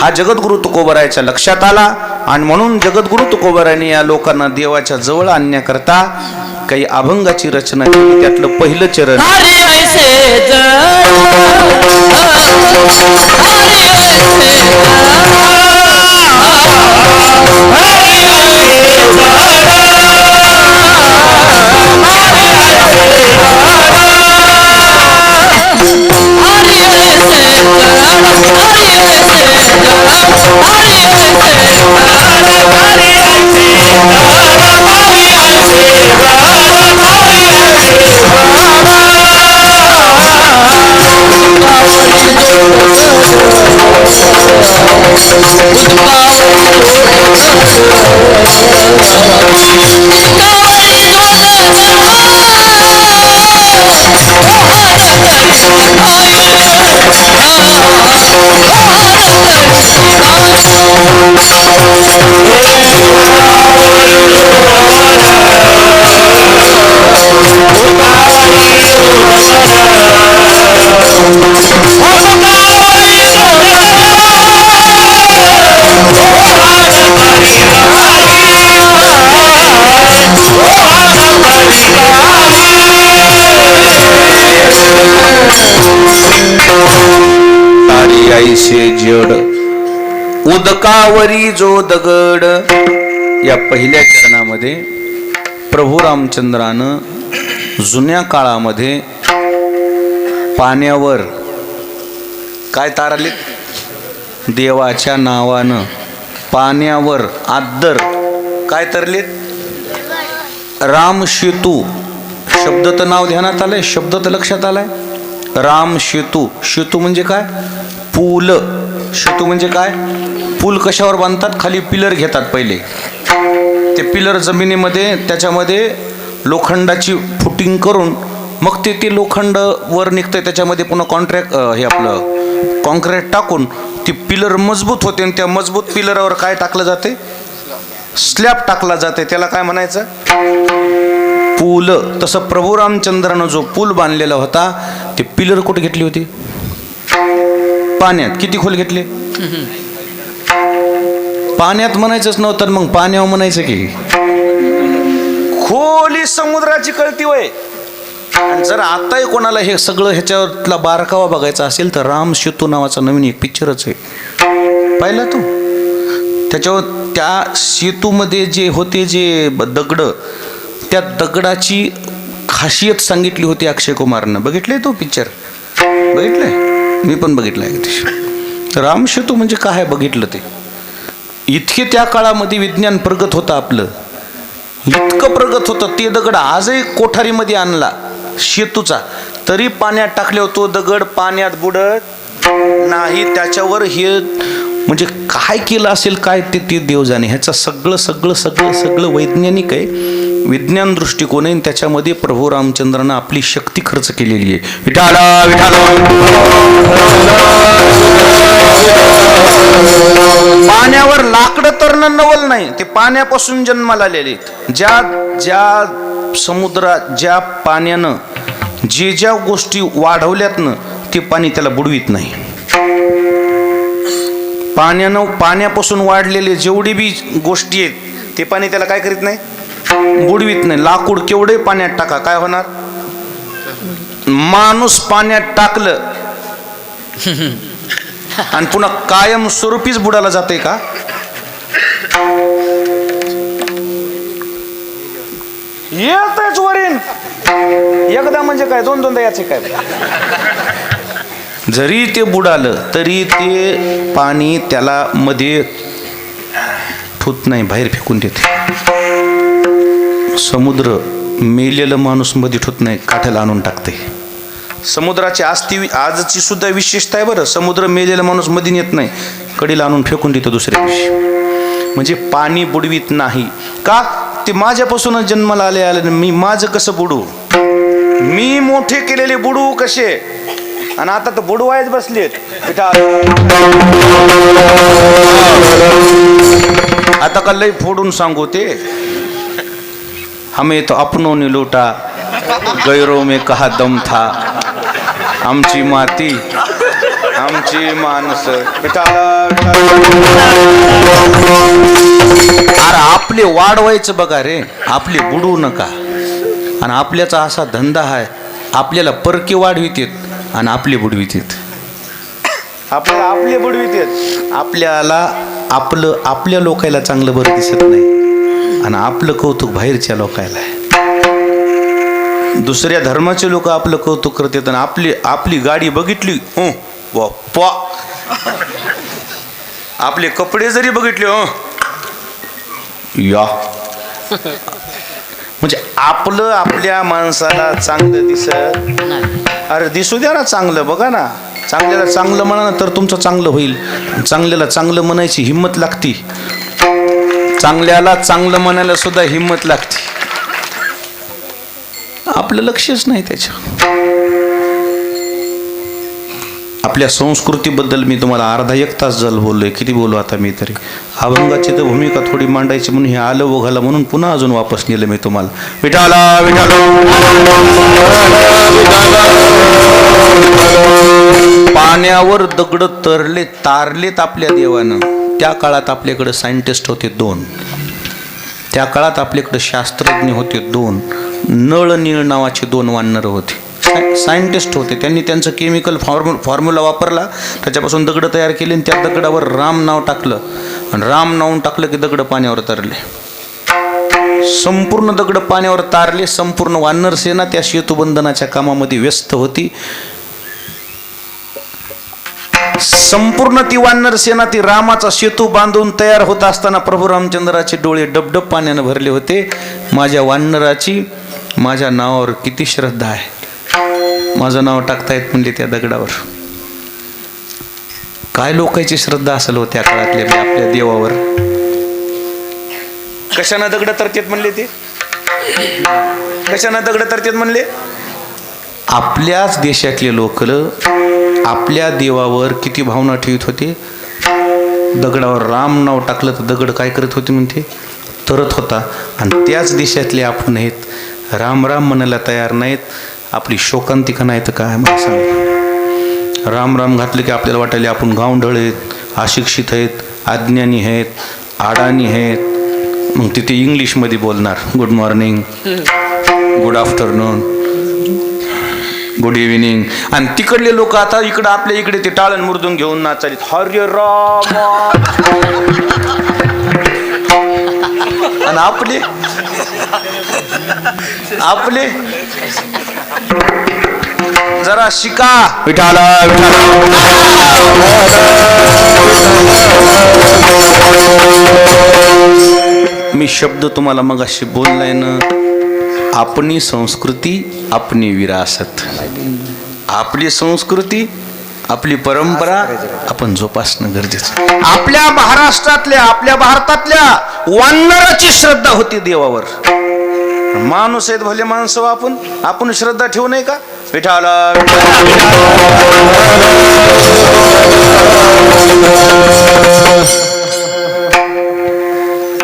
A: हा जगद्गुरु तुकोबरायाच्या लक्षात आला. आणि म्हणून जगद्गुरु तुकोबरायांनी या लोकांना देवाच्या जवळ आणण्याकरता काही अभंगाची रचना केली. त्यातलं पहिलं चरण जड उदकावरी जो दगड. या पहिल्या चरणामध्ये प्रभू रामचंद्रानं जुन्या काळामध्ये पाण्यावर काय तारले? देवाच्या नावानं पाण्यावर आद्दर काय तरलेत? राम शेतू. शब्द तर नाव ध्यानात आलंय, शब्द तर लक्षात आलाय. राम शेतू. शेतू म्हणजे काय? पूल. शेतू म्हणजे काय? पूल कशावर बांधतात? खाली पिलर घेतात पहिले. ते पिलर जमिनीमध्ये त्याच्यामध्ये लोखंडाची फुटिंग करून मग ते लोखंड वर निघतं. त्याच्यामध्ये पुन्हा हे आपलं कॉन्क्रीट टाकून ती पिलर मजबूत होते. आणि त्या मजबूत पिलरवर काय टाकलं जाते? स्लॅब टाकला जाते. त्याला काय म्हणायचं? पूल. तसं प्रभू रामचंद्रानं जो पूल बांधलेला होता ते पिलर कुठे घेतली होती? पाण्यात. किती खोल घेतले? पाण्यात म्हणायचंच नव्हतं, मग पाण्यावर म्हणायचं की खोली समुद्राची कळती वय. आणि जर आताही कोणाला हे सगळं ह्याच्यावरला बारकावा बघायचा असेल तर राम सेतू नावाचा नवीन एक पिक्चरच आहे, पाहिला तू? त्याच्यावर त्या सेतूमध्ये जे होते जे दगड, त्या दगडाची खासियत सांगितली होती अक्षय कुमारनं. बघितलंय तो पिक्चर? बघितलंय? मी पण बघितलंय. राम सेतू म्हणजे काय बघितलं ते. इतके त्या काळामध्ये विज्ञान प्रगत होतं आपलं, इतकं प्रगत होतं. ते दगड आजही कोठारीमध्ये आणला सेतूचा, तरी पाण्यात टाकले तो दगड पाण्यात बुडत नाही त्याच्यावर हे म्हणजे काय केलं असेल काय ते देव जाणे. ह्याचं सगळं वैज्ञानिक आहे, विज्ञान दृष्टिकोन आहे. त्याच्यामध्ये प्रभू रामचंद्रानं आपली शक्ती खर्च केलेली आहे. विठाला विठाला पाण्यावर लाकडं तरणं नवल नाही, ते पाण्यापासून जन्माला आलेले. ज्या समुद्रात ज्या पाण्यानं ज्या गोष्टी वाढवल्यात ना ते पाणी त्याला बुडवीत नाही. पाण्यापासून वाढलेले जेवढी बी गोष्टी आहेत ते पाणी त्याला काय करीत नाही, बुडवीत नाही. लाकूड केवढे पाण्यात टाका काय होणार. माणूस पाण्यात टाकलं आणि पुन्हा कायम स्वरूपीच बुडाला जाते का. येतच वरील एकदा म्हणजे काय दोनदा याचे काय. जरी ते बुडालं तरी ते पाणी त्याला मध्ये ठुत नाही, बाहेर फेकून देते. समुद्र मेलेलं माणूस मध्ये ठुत नाही, काठ्याला आणून टाकते. समुद्राची आजची सुद्धा विशेषता आहे बरं. समुद्र मेलेला माणूस मध्ये नेत नाही, कडीला आणून फेकून देतो दुसऱ्या दिवशी. म्हणजे पाणी बुडवीत नाही का. ते माझ्यापासूनच जन्माला आले मी माझं कसं बुडू, मी मोठे केलेले बुडू कसे. आणि आता तर बुडवायच बसलेत. आता का लय फोडून सांगू ते. हमें तो अपनों ने लूटा, गैरों में कहा दम था. आमची माती आमची माणसं. अरे आपले वाढवायचं बघा रे, आपले बुडवू नका. आणि आपल्याचा असा धंदा आहे, आपल्याला परके वाढवितेत आणि आपले बुडवितेत. आपले बुडवितेत. आपल्या लोकायला चांगलं बरं दिसत नाही आणि आपलं कौतुक बाहेरच्या लोकायला आहे. दुसऱ्या धर्माचे लोक आपलं कौतुक करतात आणि आपली गाडी बघितली बाप्पा, आपले कपडे जरी बघितले या. म्हणजे आपलं आपल्या माणसाला चांगलं दिसत. अरे दिसू द्या ना चांगलं, बघा ना. चांगल्याला चांगलं म्हणा तर तुमचं चांगलं होईल. चांगल्याला चांगलं म्हणायची हिंमत लागती. चांगल्याला चांगलं म्हणायला सुद्धा हिंमत लागते. आपलं लक्षच नाही त्याच्या. आपल्या संस्कृतीबद्दल मी तुम्हाला अर्धा एक तास झालं बोललोय. किती बोलू आता मी तरी. अभंगाची तर भूमिका थोडी मांडायची म्हणून हे आलं ओघाला म्हणून पुन्हा अजून वापस नेलं मी तुम्हाला. विठाला विठाला पाण्यावर दगड तारलेत आपल्या देवानं. त्या काळात आपल्याकडे सायंटिस्ट होते 2. त्या काळात आपल्याकडे शास्त्रज्ञ होते 2. नळ नीळ नावाचे 2 वानर होते. सायंटिस्ट होते. त्यांनी त्यांचं केमिकल फॉर्म्युला वापरला, त्याच्यापासून दगड तयार केले आणि त्या दगडावर राम नाव टाकलं. आणि राम नाव टाकलं की दगड पाण्यावर तरले. संपूर्ण दगड पाण्यावर तारले. संपूर्ण वानर सेना त्या सेतुबंधनाच्या कामामध्ये व्यस्त होती. संपूर्ण ती वानर सेना ती रामाचा सेतू बांधून तयार होत असताना प्रभू रामचंद्राचे डोळे डबडब पाण्यानं भरले होते. माझ्या वानराची माझ्या नावावर किती श्रद्धा आहे. माझं नाव टाकतायत म्हणले त्या दगडावर. काय लोकांची श्रद्धा असेल हो त्या काळातल्या आपल्या देवावर. कशानं दगड तरतेत म्हणले ते, कशानं दगड तरतेत म्हणले. आपल्याच देशातले लोक आपल्या देवावर किती भावना ठेवत होते. दगडावर राम नाव टाकलं तर दगड काय करत होते म्हणते, तरत होता. आणि त्याच देशातले आपण आहेत, राम राम म्हणायला तयार नाहीत. आपली शोकांतिका नाही तर काय मला सांग. राम राम घातलं की आपल्याला वाटायला आपण गावंढळ आहेत, अशिक्षित आहेत, अज्ञानी आहेत, अडाणी आहेत. मग तिथे इंग्लिशमध्ये बोलणार good morning, good afternoon, good evening. आणि तिकडले लोक आता इकडं आपल्या इकडे ते टाळण मुरदून घेऊन नाचालीत हरे राम. आणि आपले जरा शिका. विठाला मी शब्द तुम्हाला मगाशी बोललाय ना. आपली संस्कृती आपली विरासत. आपली संस्कृती आपली परंपरा आपण जोपासणं गरजेचं. आपल्या महाराष्ट्रातल्या आपल्या भारतातल्या वानराची श्रद्धा होती देवावर. माणूस आहेत भले माणसं, आपण श्रद्धा ठेवू नये का? विठाला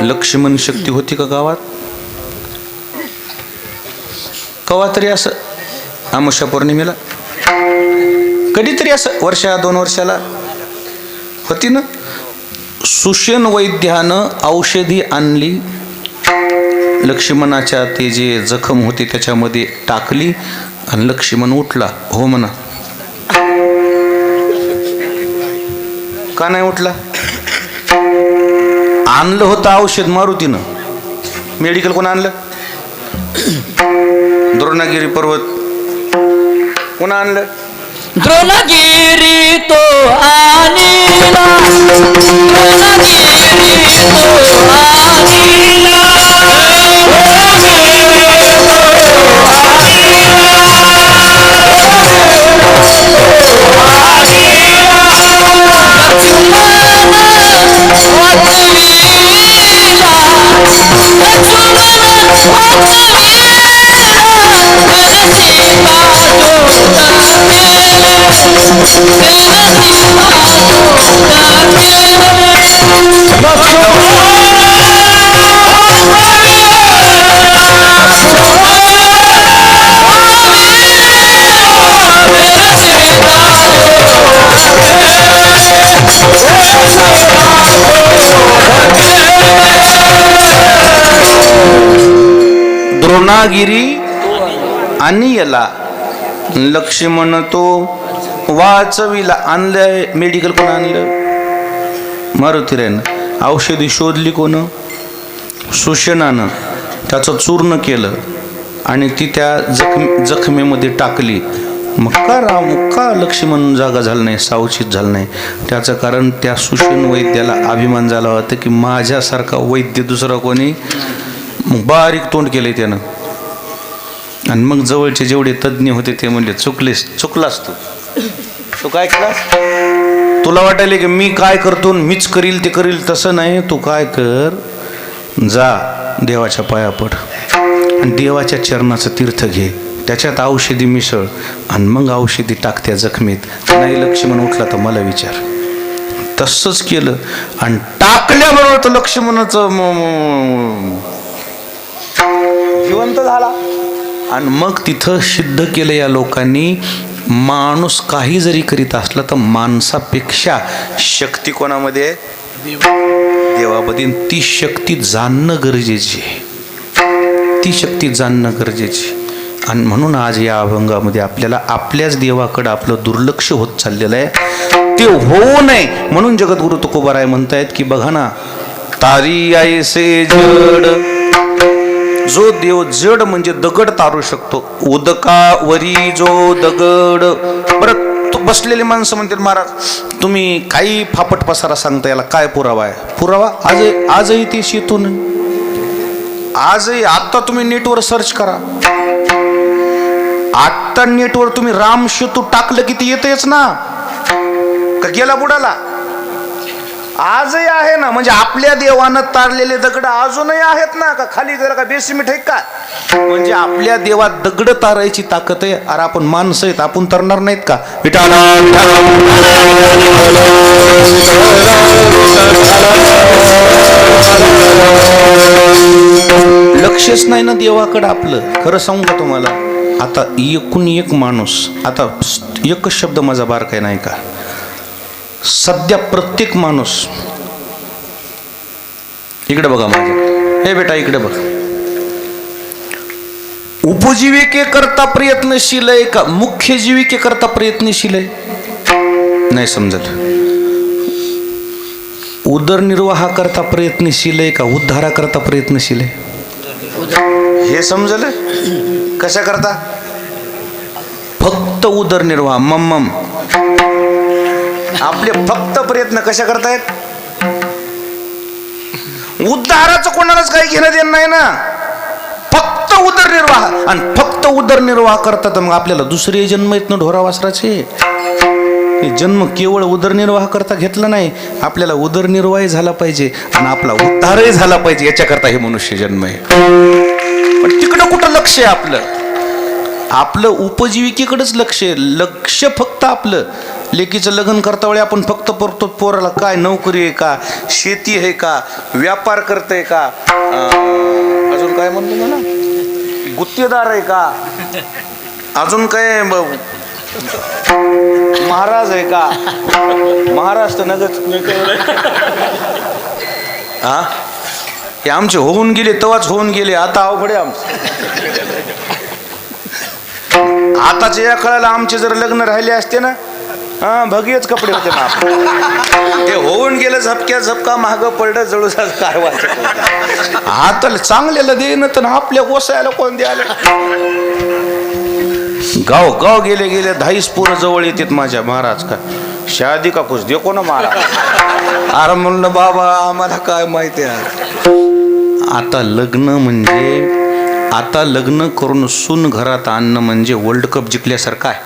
A: लक्ष्मण शक्ती होती का गावात? कवा तरी असं अमावस्या पौर्णिमेला कधीतरी असं वर्षा 2 वर्षाला होती ना. सुषेण वैद्यानं औषधी आणली, लक्ष्मणाच्या ते जे जखम होती त्याच्यामध्ये टाकली आणि लक्ष्मण उठला. हो म्हणा. का नाही उठला? आणलं होतं औषध मारुतीनं. मेडिकल कोण आणलं? द्रोणागिरी पर्वत कोण आणलं?
B: द्रोणगिरी तो आनीला, द्रोणगिरी तो आनीला,
A: द्रोणागिरी आणि याला लक्ष्मण तो वाचविला. आणलंय मेडिकल कोण आणलं? मारुतीरायनं. औषधी शोधली कोण? सुषेणानं. त्याचं चूर्ण केलं आणि ती त्या जखमेमध्ये टाकली. मग का लक्ष्मण जागा झालं नाही, सावचित झालं नाही? त्याचं कारण त्या सुषेण वैद्याला अभिमान झाला होता की माझ्यासारखा वैद्य दुसरा कोणी. मग बारीक तोंड केलंय त्यानं. आणि मग जवळचे जेवढे तज्ज्ञ होते ते म्हणले चुकलास तू काय केलास? तुला वाटायले की मी काय करतो मीच करील ते करील, तसं नाही. तू काय कर, जा देवाच्या पाया पड आणि देवाच्या चरणाचं तीर्थ घे, त्याच्यात औषधी मिसळ आणि मग औषधी टाक त्या जखमीत. नाही लक्ष्मण उठला तर मला विचार. तसंच केलं आणि टाकल्याबरोबर तर लक्ष्मणाचं जिवंत झाला. आणि मग तिथं सिद्ध केलं या लोकांनी, माणूस काही जरी करीत असला तर माणसापेक्षा शक्ती कोणामध्ये? देवामध्ये. ती शक्ती जाणणं गरजेची आहे, ती शक्ती जाणणं गरजेची. आणि म्हणून आज या अभंगामध्ये आपल्याला आपल्याच देवाकडं आपलं दुर्लक्ष होत चाललेलं आहे. ते होऊ नये म्हणून जगद्गुरु तुकोबाराय म्हणतायत की बघा ना, तारी ऐसे जड, जो देव जड म्हणजे दगड तारू शकतो. उदकावरी जो दगड. बरं तू बसलेले माणसं म्हणतात महाराज तुम्ही काही फापट पसारा सांगता, याला काय पुरावा आहे? पुरावा आजही ते शेतून, आजही. आत्ता तुम्ही नेटवर सर्च करा, आत्ता नेटवर तुम्ही राम सेतू टाकलं की ते येतेच ना, का गेला बुडाला? आजही आहे ना. म्हणजे आपल्या देवानं तारलेले दगड अजूनही आहेत ना, का खाली गेला का बेसिमेंट आहे का? म्हणजे आपल्या देवात दगड तारायची ताकद आहे. अरे आपण माणसं आहेत, आपण तरणार नाहीत का? लक्षच नाही ना देवाकडं आपलं. खरं सांगू का तुम्हाला, आता एकूण एक माणूस, आता एकच शब्द माझा बारकाय नाही का, सध्या प्रत्येक माणूस, इकडे बघा माझ्या, हे बेटा इकडे बघ, उपजीविकेकरता प्रयत्नशील आहे का मुख्य जीविकेकरता प्रयत्नशील आहे? नाही समजत. उदरनिर्वाहाकरता प्रयत्नशील आहे का उद्धाराकरता प्रयत्नशील आहे? हे समजलं? कशा करता? फक्त उदरनिर्वाह. मम्मम आपले फक्त प्रयत्न कशा करतायत? उद्धाराचं कोणालाच काही घेणं देणं नाही ना, फक्त उदरनिर्वाह. आणि फक्त उदरनिर्वाह करतात मग आपल्याला दुसरे जन्म येत ना ढोरा वासराचे. जन्म केवळ उदरनिर्वाह करता घेतला नाही, आपल्याला उदरनिर्वाह झाला पाहिजे आणि आपला उद्धारही झाला पाहिजे, याच्याकरता हे मनुष्य जन्म आहे. पण तिकडं कुठं लक्ष आहे आपलं उपजीविकेकडेच लक्ष आहे. लक्ष फक्त आपलं लेकीचं लग्न करता वेळी आपण फक्त परतो पोराला काय नोकरी आहे का, शेती आहे का, व्यापार करतंय का, अजून काय म्हणतो मला गुत्तेदार आहे का, अजून काय महाराज आहे का, महाराष्ट्र नगच हा हे आमचे होऊन गेले तेव्हाच होऊन गेले, आता अवघड आहे आमचं. आताच्या या काळाला आमचे जर लग्न राहिले असते ना, हा भगीच कपडे होते ना. ते होऊन गेलं झपक्या झपका महाग पडलं जळू काय वाटत. आता चांगल्याला देईन तर आपल्या कोसायला कोण द्यायला. गाव गाव गेले गेले 10 पोरं जवळ येतात माझ्या. महाराज का शादी का कुछ देखो ना महाराज. अरे म्हणलं बाबा आम्हाला काय माहिती आहे. आता लग्न करून सून घरात आणणं म्हणजे वर्ल्ड कप जिंकल्यासारखं आहे.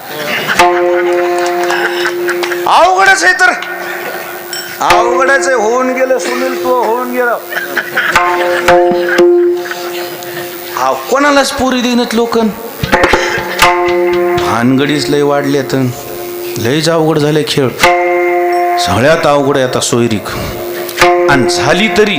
A: अवघडच आहे तर अवघडच आहे. होऊन गेलं सुनील तू होऊन गेलं. हा कोणालाच पोरी देणत लोकन. भानगडीच लय वाढल्यात, लयच अवघड झाले खेळ. सगळ्यात अवघड आहे आता सोयरीक. आणि झाली तरी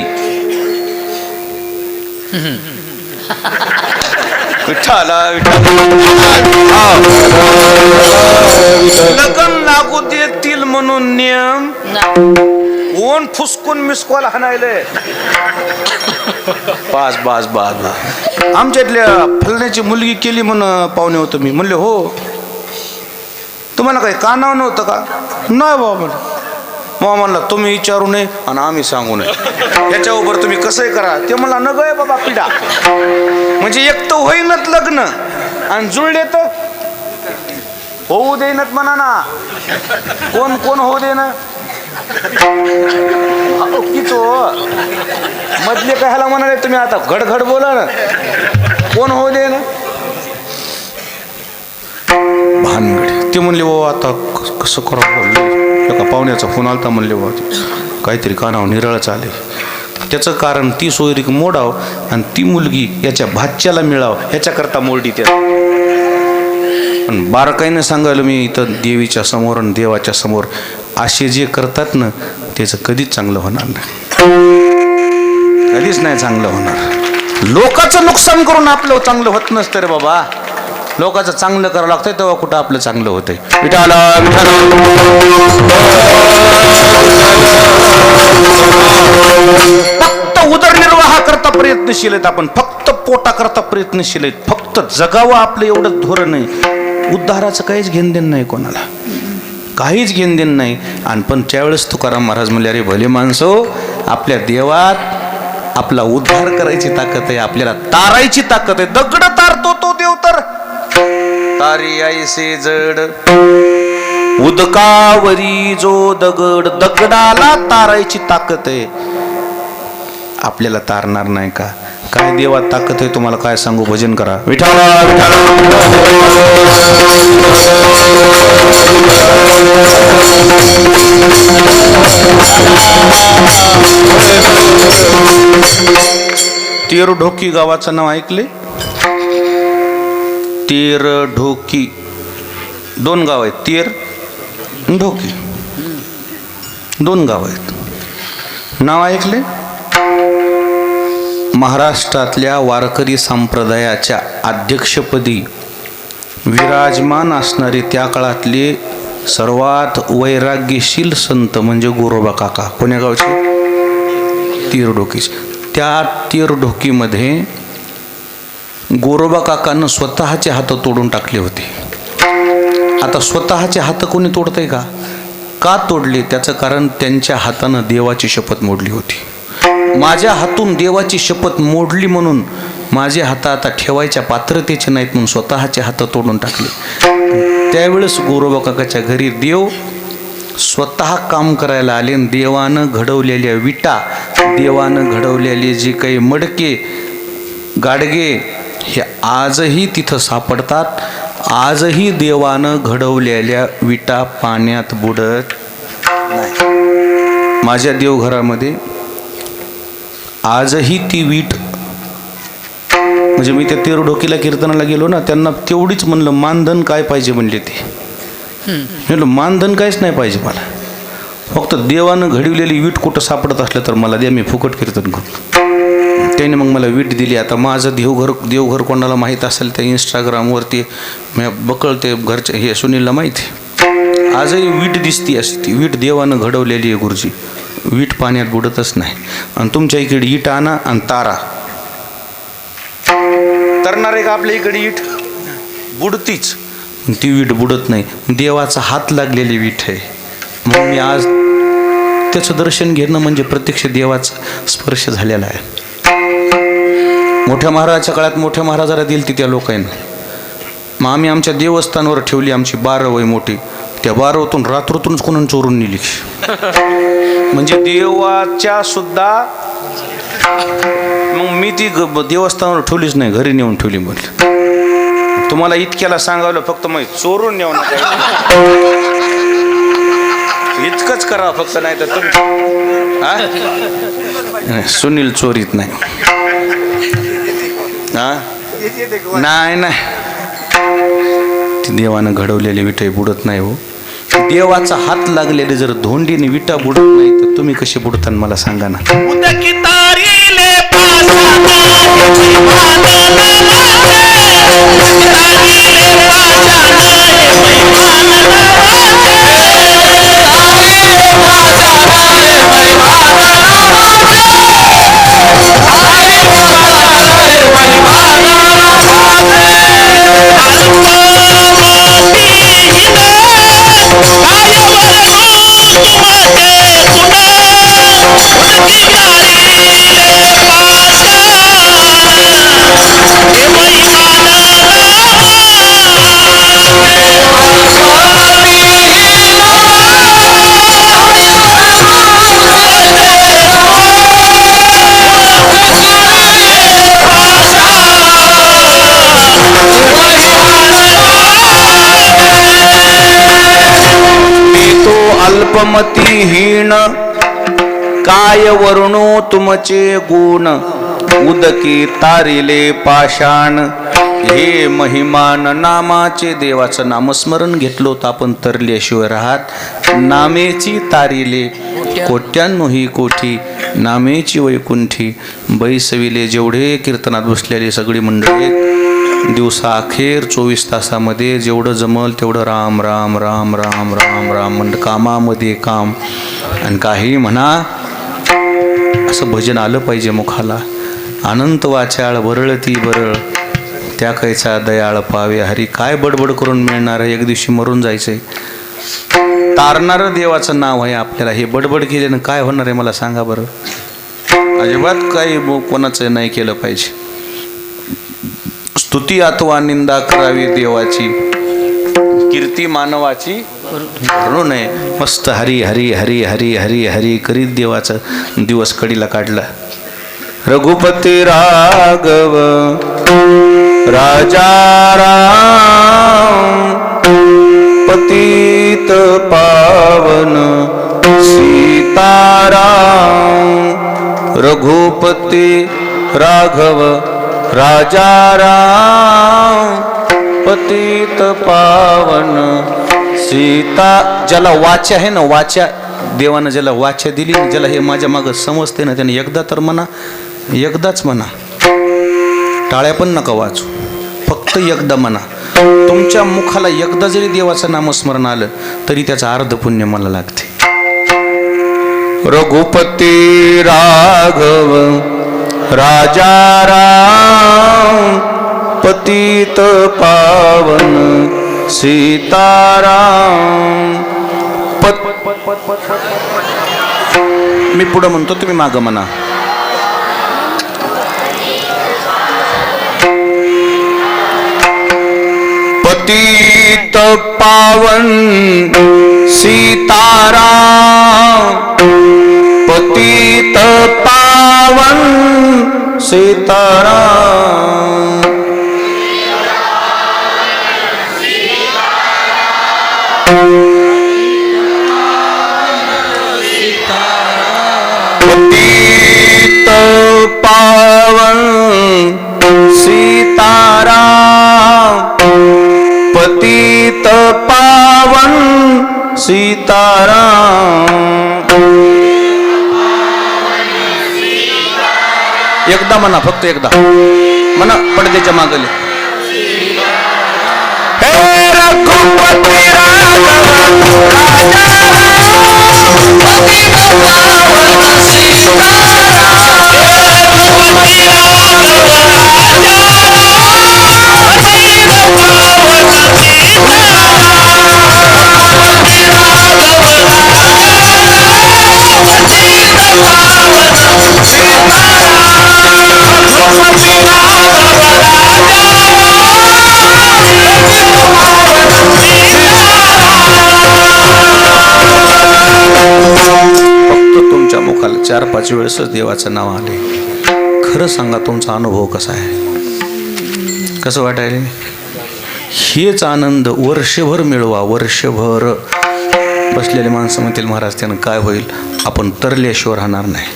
A: लगन लागू देतील म्हणून नियम कोण फुसकून मिसकॉल हाणायले. बास बास बास बास. आमच्यातल्या फलण्याची मुलगी केली म्हणून पाहुणे होतो मी. म्हणले हो तुम्हाला काही कानाव नव्हतं का. नाही बाबा म्हणलं. मग म्हणला तुम्ही विचारू नये आणि आम्ही सांगू नये, याच्यावर तुम्ही कसंही करा. ते म्हणला न गय बाबा पिढा. म्हणजे एक तर होईनच लग्न आणि जुळले तर होऊ देईनच म्हणा ना. कोण कोण होऊ दे ना किच मधले कशाला म्हणाले तुम्ही. आता घडघड बोला ना. कोण होऊ दे ना भानगड. ते म्हणले बाबा आता कसं करा. बोलले एका पाहुण्याचा फोन आलता. म्हणले बाबा काहीतरी कानावर निराळच आले. त्याचं कारण ती सोयरीक मोडाव आणि ती मुलगी याच्या भाच्याला मिळाव याच्याकरता मोडली. त्या पण बारकाईनं सांगायला मी इथं देवीच्या समोर आणि देवाच्या समोर असे जे करतात ना त्याचं कधीच चांगलं होणार नाही. कधीच नाही चांगलं होणार. लोकांचं नुकसान करून आपलं चांगलं होत नसतं रे बाबा. लोकांचं चांगलं करावं लागतंय तेव्हा कुठं आपलं चांगलं होतंय. फक्त उदरनिर्वाह करता प्रयत्नशील आहेत आपण. फक्त पोटा करता प्रयत्नशील आहेत. फक्त जगावं आपलं एवढं धोरण आहे. उद्धाराचं काहीच घेणदेण नाही कोणाला, काहीच घेणदेण नाही. आणि पण त्यावेळेस तुकाराम महाराज म्हणले अरे भले माणसो आपल्या देवात आपला उद्धार करायची ताकद आहे, आपल्याला तारायची ताकद आहे. दगड तारतो तो देव तर तारी ऐसे जड उदकावरी जो दगड. दगडाला तारायची ताकद आहे, आपल्याला तारणार नाही का. काय देवात ताकद आहे तुम्हाला काय सांगू. भजन करा विठाला तेर ढोकी गावाचं नाव ऐकले. तेर ढोकी 2 गाव आहेत. तेर ढोकी 2 गाव आहेत. नाव ऐकले. महाराष्ट्रातल्या वारकरी संप्रदायाच्या अध्यक्षपदी विराजमान असणारे त्या काळातले सर्वात वैराग्यशील संत म्हणजे गोरोबा काका. कोण्या गावचे. तीरढोकीचे. त्या तीरढोकीमध्ये गोरोबा काकांना स्वतःचे हात तोडून टाकले होते. आता स्वतःचे हात कोणी तोडतंय का. का तोडले त्याचं कारण त्यांच्या हातानं देवाची शपथ मोडली होती. माझ्या हातून देवाची शपथ मोडली म्हणून माझे हात आता ठेवायच्या पात्रतेचे नाहीत म्हणून स्वतःचे हात तोडून टाकले. त्यावेळेस गोरोबा काकाच्या घरी देव स्वतः काम करायला आले. देवानं घडवलेल्या विटा, देवानं घडवलेले जे काही मडके गाडगे हे आजही तिथं सापडतात. आजही देवानं घडवलेल्या विटा पाण्यात बुडत नाही. माझ्या देवघरामध्ये आजही ती वीट, म्हणजे मी त्या तेरडोकीला कीर्तनाला गेलो ना, त्यांना तेवढीच म्हणलं मानधन काय पाहिजे म्हणले ते. म्हणलं मानधन काहीच नाही पाहिजे मला, फक्त देवानं घडवलेली वीट कुठं सापडत असलं तर मला द्या, मी फुकट कीर्तन करतो. त्याने मग मला वीट दिली. आता माझं देवघर कोणाला माहीत असेल त्या इंस्टाग्रामवरती मी बकळते, घरच्या हे सुनीलला माहिती. आजही वीट दिसती अशी, ती वीट देवानं घडवलेली आहे गुरुजी. वीट पाण्यात बुडतच नाही. आणि तुमच्या इकडे ईट आणा आणि तारा, तरणार आहे का आपल्या इकडे ईट? बुडतीच, ती वीट बुडत नाही. देवाचा हात लागलेली वीट आहे. मग मी आज त्याचं दर्शन घेणं म्हणजे प्रत्यक्ष देवाचा स्पर्श झालेला आहे. मोठ्या महाराजाच्या काळात मोठ्या महाराजाला दिली ती त्या लोकांना. मग आम्ही आमच्या देवस्थानावर ठेवली आमची 12 वय मोठी. त्या 12तून रात्रीतूनच कोणाला चोरून नेली. म्हणजे देवाच्या सुद्धा. मग मी ती देवस्थानावर ठेवलीच नाही, घरी नेऊन ठेवली. म्हटलं तुम्हाला इतक्याला सांगावलं, फक्त मग चोरून नेऊ नका, इतकंच करा फक्त, नाही तर तुम्ही सुनील चोरीत नाही. नाही नाही, ती देवानं घडवलेली विटा बुडत नाही हो. देवाचा हात लागलेले जर धोंडीने विटा बुडत नाही तर तुम्ही कशी बुडता मला सांगा ना. अल्पमतीहीन काय वर्णो तुमचे गुण, उदकी तारिले पाषाण हे महिमान नामाचे. देवाचं नामस्मरण घेतलो तर आपण तरल्याशिवाय राहत. नामेची तारिले कोट्यानो ही कोठी, नामेची वैकुंठी. बैसविले जेवढे कीर्तनात बसलेली सगळी मंडळी, दिवसा अखेर 24 तासामध्ये जेवढं जमल तेवढं राम राम राम राम राम राम म्हणजे कामामध्ये काम. आणि काही म्हणा असं भजन आलं पाहिजे मुखाला. अनंत वाचाळ वरळती बरळ, त्या कैचा दयाळ पावे हरी. काय बडबड करून मिळणार आहे, एक दिवशी मरून जायचंय. तारणारं देवाचं नाव आहे आपल्याला. हे बडबड केल्यानं काय होणार आहे मला सांगा बरं. अजिबात काही कोणाचं नाही केलं पाहिजे. स्तुती अथवा निंदा करावी देवाची, कीर्ती मानवाची करू नये. मस्त हरी हरी हरी हरी हरी हरी करीत देवाचा दिवस कडीला काढला. रघुपती राघव राजा राम, पतित पावन सीताराम. रघुपती राघव राजा राम, पतित पावन सीता. ज्याला वाचा आहे ना, वाचा देवानं ज्याला वाचा दिली, ज्याला हे माझ्या मागं समजते ना, त्याने एकदा तर म्हणा, एकदाच म्हणा. टाळ्या पण नका वाचू, फक्त एकदा म्हणा. तुमच्या मुखाला एकदा जरी देवाचं नामस्मरण आलं तरी त्याचा अर्ध पुण्य मला लागते. रघुपती राघव राजा राम, पतित पावन सीताराम. मी पुढं म्हणतो, तुम्ही मागं म्हणा. पतित पावन सीताराम, पतित पावन सीताराम. पतित पावन सीताराम, पतित पावन सीताराम. एकदा म्हणा, फक्त एकदा म्हणा, पडद्याच्या मागले. हे रघुपती राघव राजा पतित पावन सीताराम, रघुपती राघव राजा पतित पावन फक्त तुमच्या मुखाला 4-5 वेळेसच देवाचं नाव आले. खरं सांगा, तुमचा अनुभव कसा आहे? कसं वाटायला? हेच आनंद वर्षभर मिळवा. वर्षभर बसलेले माणसं म्हणतील, महाराज त्यानं काय होईल? आपण तरल्याशिवाय राहणार नाही.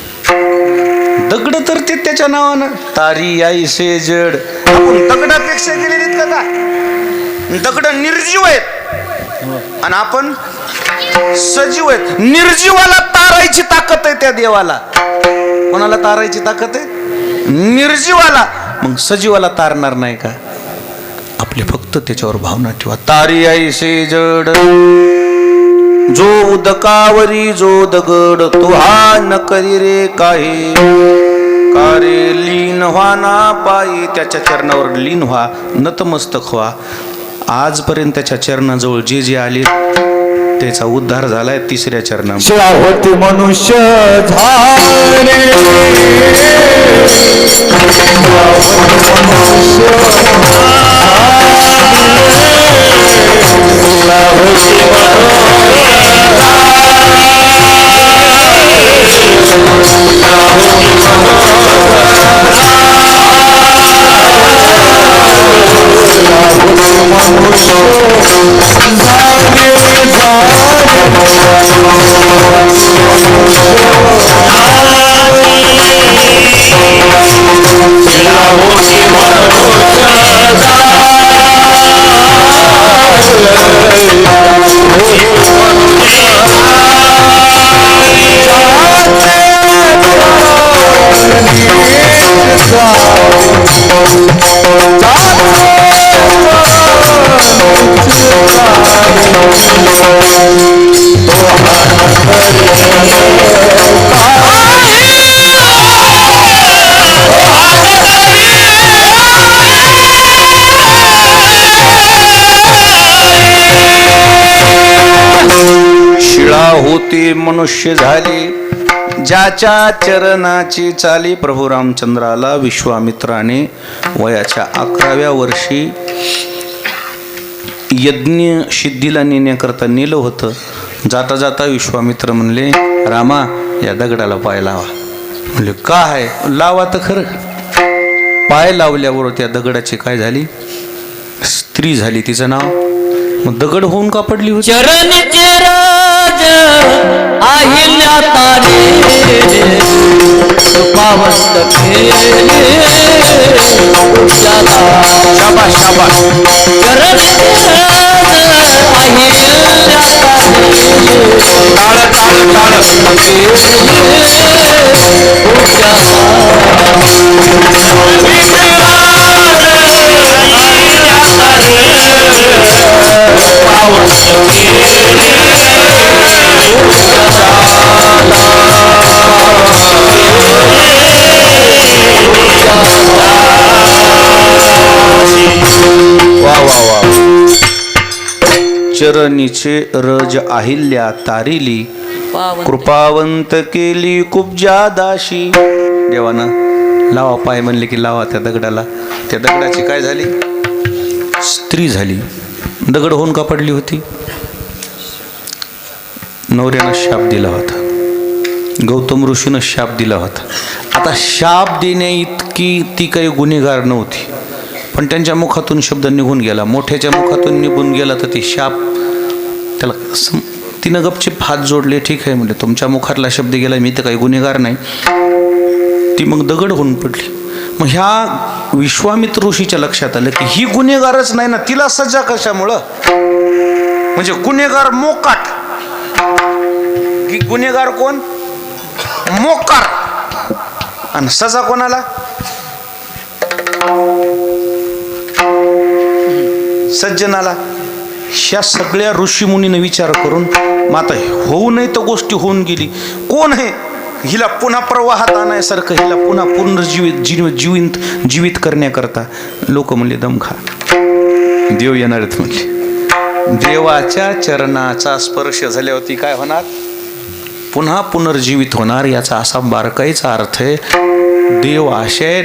A: दगड तर ते त्याच्या नावानं, तारी आई से जड. आपण दगडापेक्षा गेलेलीत का? दगड निर्जीव आहेत आणि आपण सजीव आहेत. निर्जीवाला तारायची ताकद आहे त्या देवाला. कोणाला तारायची ताकद आहे? निर्जीवाला. मग सजीवाला तारणार नाही का? आपली फक्त त्याच्यावर भावना ठेवा. तारी आई से जड, जो उदकावरी जो दगड, तुहा न करी रे काही, कारे लीन व्हा ना पायी. त्याच्या चरणावर लीन व्हा, नतमस्तक व्हा. आजपर्यंत त्याच्या चरणाजवळ जे जे आले त्याचा उद्धार झालाय 3ऱ्या चरणात.
B: होती मनुष्य झाले,
A: शिळा होती मनुष्य झाली, ज्याच्या चरणाची चाली. प्रभू रामचंद्राला विश्वामित्राने वयाच्या 11व्या वर्षी यज्ञ सिद्धीला नेण्याकरता नेलं होतं. जाता जाता विश्वामित्र म्हणले, रामा या दगडाला पाय लावा. म्हणले का आहे? लावा तर खरं. पाय लावल्यावर त्या दगडाची काय झाली? स्त्री झाली. तिचं नाव मग दगड होऊन का पडली होती?
B: चरणचे राज अहिल्या तारे, पावस्त केले उजाला.
A: शाबाश शाबाश.
B: चरणचे राज अहिल्या तारे,
A: टाळ टाळ टाळ. वा वा वा. चरणीचे रज अहिल्या तारिली, कृपावंत केली कुब्जा दाशी. देवानं लावा पाय म्हणले की लावा त्या दगडाला. त्या दगडाची काय झाली? स्त्री झाली. दगड होऊन का पडली होती? नवऱ्यानं शाप दिला होता. गौतम ऋषीनं शाप दिला होता. आता शाप देण्या इतकी ती काही गुन्हेगार नव्हती, पण त्यांच्या मुखातून शब्द निघून गेला. मोठ्याच्या मुखातून निघून गेला तर ती शाप त्याला तिनं गपचीप हात जोडले. ठीक आहे म्हणजे तुमच्या मुखातला शब्द गेला, मी तर काही गुन्हेगार नाही. ती मग दगड होऊन पडली. मग ह्या विश्वामित्र ऋषीच्या लक्षात आलं की ही गुन्हेगारच नाही ना, तिला सजा कशामुळं? म्हणजे गुन्हेगार मोकाट, की गुन्हेगार कोण? मोकार. आणि सजा कोणाला? सज्जनाला. ह्या सगळ्या ऋषीमुनीने विचार करून माता होऊ नये तर गोष्टी होऊन गेली. कोण आहे हिला पुन्हा प्रवाहात आणायसारखं, हिला पुन्हा जीवित करण्याकरता? लोक म्हणले दम खा, देव येणार आहेत म्हणले. देवाच्या चरणाचा स्पर्श झाल्यावरती काय होणार? पुन्हा पुनर्जीवित होणार. याचा असा बारकाईचा अर्थ आहे, देव आशय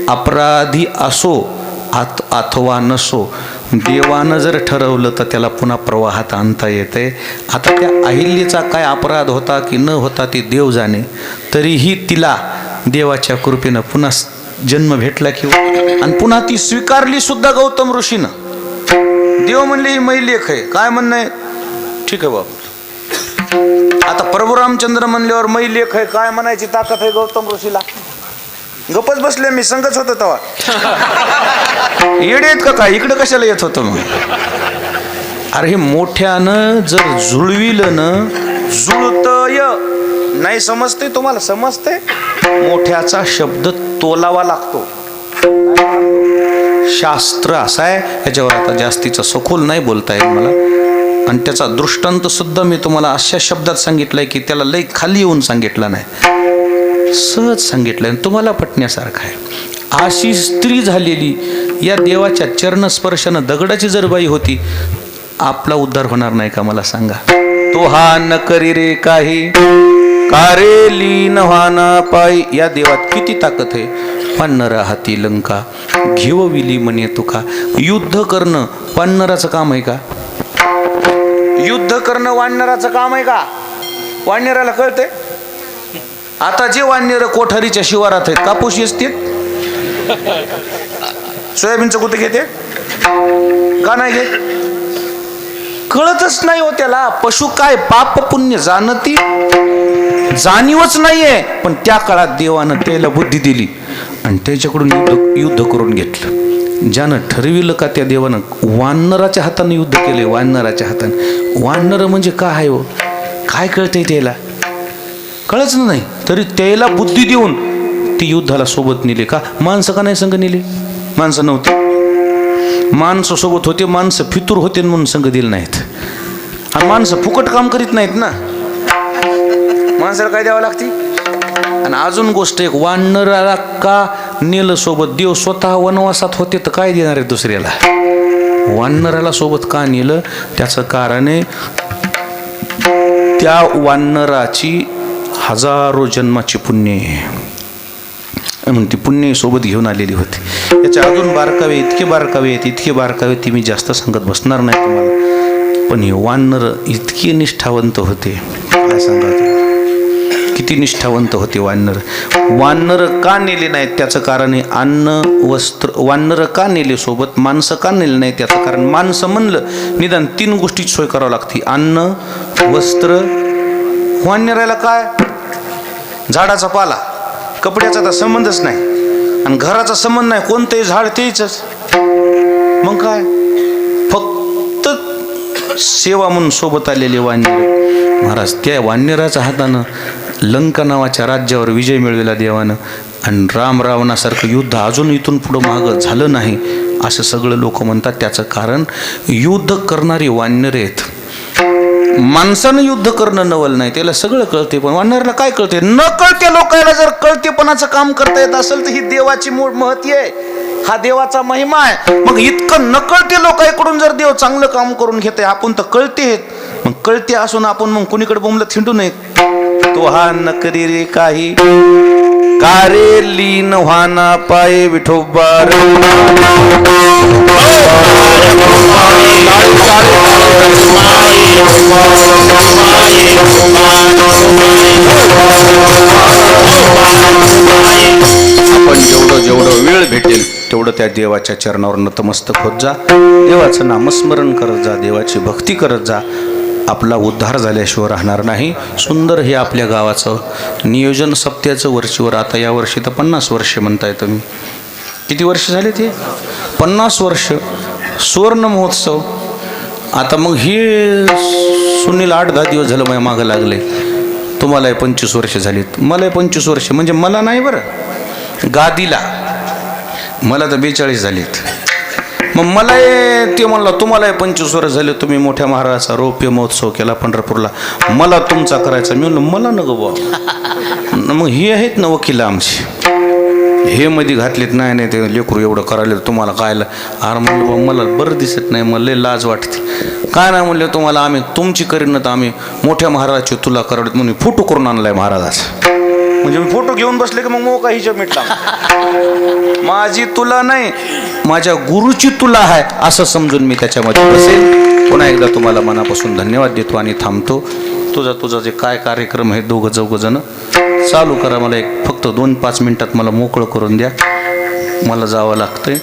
A: अपराधी असो अथवा नसो, देवानं जर ठरवलं तर त्याला पुन्हा प्रवाहात आणता येते. आता त्या अहिल्याचा काय अपराध होता की न होता ते देव जाणे, तरीही तिला देवाच्या कृपेनं पुन्हा जन्म भेटला किंवा आणि पुन्हा ती स्वीकारली सुद्धा गौतम ऋषीनं. देव म्हणले ही मै लेख आहे. काय म्हणणं आहे? ठीक आहे बाबा. आता प्रभू रामचंद्र म्हणल्यावर मै लेख आहे काय म्हणायची ताकद आहे गौतम ऋषीला? गपच बसले, मी संगच होतो तेव्हा. येडे आहेत का काय? इकडे कशाला येत होतं मग? अरे हे मोठ्यानं जर जुळविलं ना, जुळतय नाही. समजते तुम्हाला? समजते? मोठ्याचा शब्द तोलावा लागतो. शास्त्र असं आहे, याच्यावर आता जास्तीचं सखोल नाही बोलता येईल मला. आणि त्याचा दृष्टांत सुद्धा मी तुम्हाला अशा शब्दात सांगितलंय की त्याला लई खाली येऊन सांगितलं नाही, सहज सांगितलंय, तुम्हाला पटण्यासारखं आहे. अशी स्त्री झालेली या देवाच्या चरणस्पर्शानं दगडाची जर बाई होती, आपला उद्धार होणार नाही का? मला सांगा. तो हा न करी रे काही, कारे लीन व्हाना पायी. या देवात किती ताकद आहे. पान्नरा हाती लंका घेवविली म्हणे तुका. युद्ध करणं पान्नराचं काम आहे का? युद्ध करणं वानराचं काम आहे का? वानराला कळते? आता जे वानर कोठारीच्या शिवारात आहेत, कापूस असतील, सोयाबीनचं कुठे घेते का नाही घेत? कळतच नाही हो त्याला. पशु काय पाप पुण्य जाणती जाणीवच नाहीये. पण त्या काळात देवानं त्याला बुद्धी दिली आणि त्याच्याकडून युद्ध करून घेतलं. ज्यानं ठरविलं का त्या देवानं वानराच्या हाताने युद्ध केले. वानराच्या हाताने. वानर म्हणजे काय आहे हो? काय कळतंय त्याला? कळच नाही. तरी त्याला बुद्धी देऊन ती युद्धाला सोबत नेले. का माणसं का नाही संघ नेले? माणसं नव्हते. माणसं सोबत होते. माणसं फितूर होते म्हणून संघ दिले नाहीत. आणि माणसं फुकट काम करीत नाहीत ना, माणसाला काय द्यावं लागते. आणि अजून गोष्ट एक, वानराला का नेलं सोबत? देव स्वतः वनवासात होते तर काय देणार आहे दुसऱ्याला? वानराला सोबत का नेलं? त्याचं कारण आहे त्या वानराची हजारो जन्माची पुण्य म्हणून ती पुण्य सोबत घेऊन आलेली होती. याच्या अजून बारकावे इतके बारकावे आहेत, इतके बारकावे ती मी जास्त सांगत बसणार नाही तुम्हाला. पण हे वानर इतके निष्ठावंत होते, काय सांगा तुम्हाला. किती निष्ठावंत होते वानर. वानर का नेले नाहीत? त्याचं कारण आहे अन्न वस्त्र. वानर का नेले सोबत? माणसं का नेले नाही? त्याचं कारण माणसं म्हणलं निदान 3 गोष्टीची सोय करावी लागते. अन्न, वस्त्र. वानराला काय? झाडाचा पाला, कपड्याचा तर संबंधच नाही आणि घराचा संबंध नाही. कोणतंही झाड तेच. मग काय? फक्त सेवा म्हणून सोबत आलेले वानर. महाराज त्या वानराच्या हातानं लंका नावाच्या राज्यावर विजय मिळवला देवानं. आणि राम रावणासारखं युद्ध अजून इथून पुढं मागं झालं नाही असं सगळं लोक म्हणतात. त्याचं कारण युद्ध करणारी वानर आहेत. माणसानं युद्ध करणं नवल नाही, त्याला सगळं कळते. पण वानराला काय कळते? न कळते लोकांना जर कळतेपणाचं काम करता येत असेल तर ही देवाची मूळ महती आहे, हा देवाचा महिमा आहे. मग इतकं न कळते लोकांकडून जर देव चांगलं काम करून घेते, आपण तर कळते आहेत. मग कळते असून आपण मग कुणीकडे बोंबलत हिंडू नये. तो हा न करी रे काही, कारे लीन व्हाना पाये विठोबार. आपण जेवढं वेळ भेटेल तेवढं त्या देवाच्या चरणावर नतमस्तक होत जा. देवाचं नामस्मरण करत जा, देवाची भक्ती करत जा. आपला उद्धार झाल्याशिवाय राहणार नाही. सुंदर हे आपल्या गावाचं नियोजन सप्त्याचं वरचीवर. आता या वर्षी तर 50 वर्ष म्हणताय तुम्ही. किती वर्ष झाले ते? 50 वर्ष सुवर्ण महोत्सव. आता मग हे सुनील 8-10 दिवस झालं माझ्या मागं लागले. तुम्हालाही 25 वर्ष झालीत, मलाही 25 वर्ष. म्हणजे मला नाही बरं, गादीला मला तर 42 झालीत. मग मलाही ते म्हणलं तुम्हालाही 25 वर्ष झाले, तुम्ही मोठ्या महाराजाचा रौप्य महोत्सव केला पंढरपूरला, मला तुमचा करायचा. मी म्हणलं मला नको बुवा. मग हे आहेत ना वकील आमची, हे मध्ये घातलेत. नाही नाही ते लेकरू एवढं करायला तुम्हाला कायला. अरे म्हणलं बा मला बरं दिसत नाही, मला लय लाज वाटते. काय नाही म्हणलं तुम्हाला आम्ही तुमची करीन तर आम्ही मोठ्या महाराजाची तुला करावत म्हणून फोटो करून आणलाय महाराजाचा. म्हणजे मी फोटो घेऊन बसले की मग मोका हिच्या मिटला. माझी तुला नाही, माझ्या गुरुची तुला आहे असं समजून मी त्याच्यामध्ये बसेल. पुन्हा एकदा तुम्हाला मनापासून धन्यवाद देतो आणि थांबतो. तुझा जे काय कार्यक्रम आहे 2-4 जण चालू करा. मला एक फक्त 2-5 मिनिटात मला मोकळं करून द्या, मला जावं लागतंय.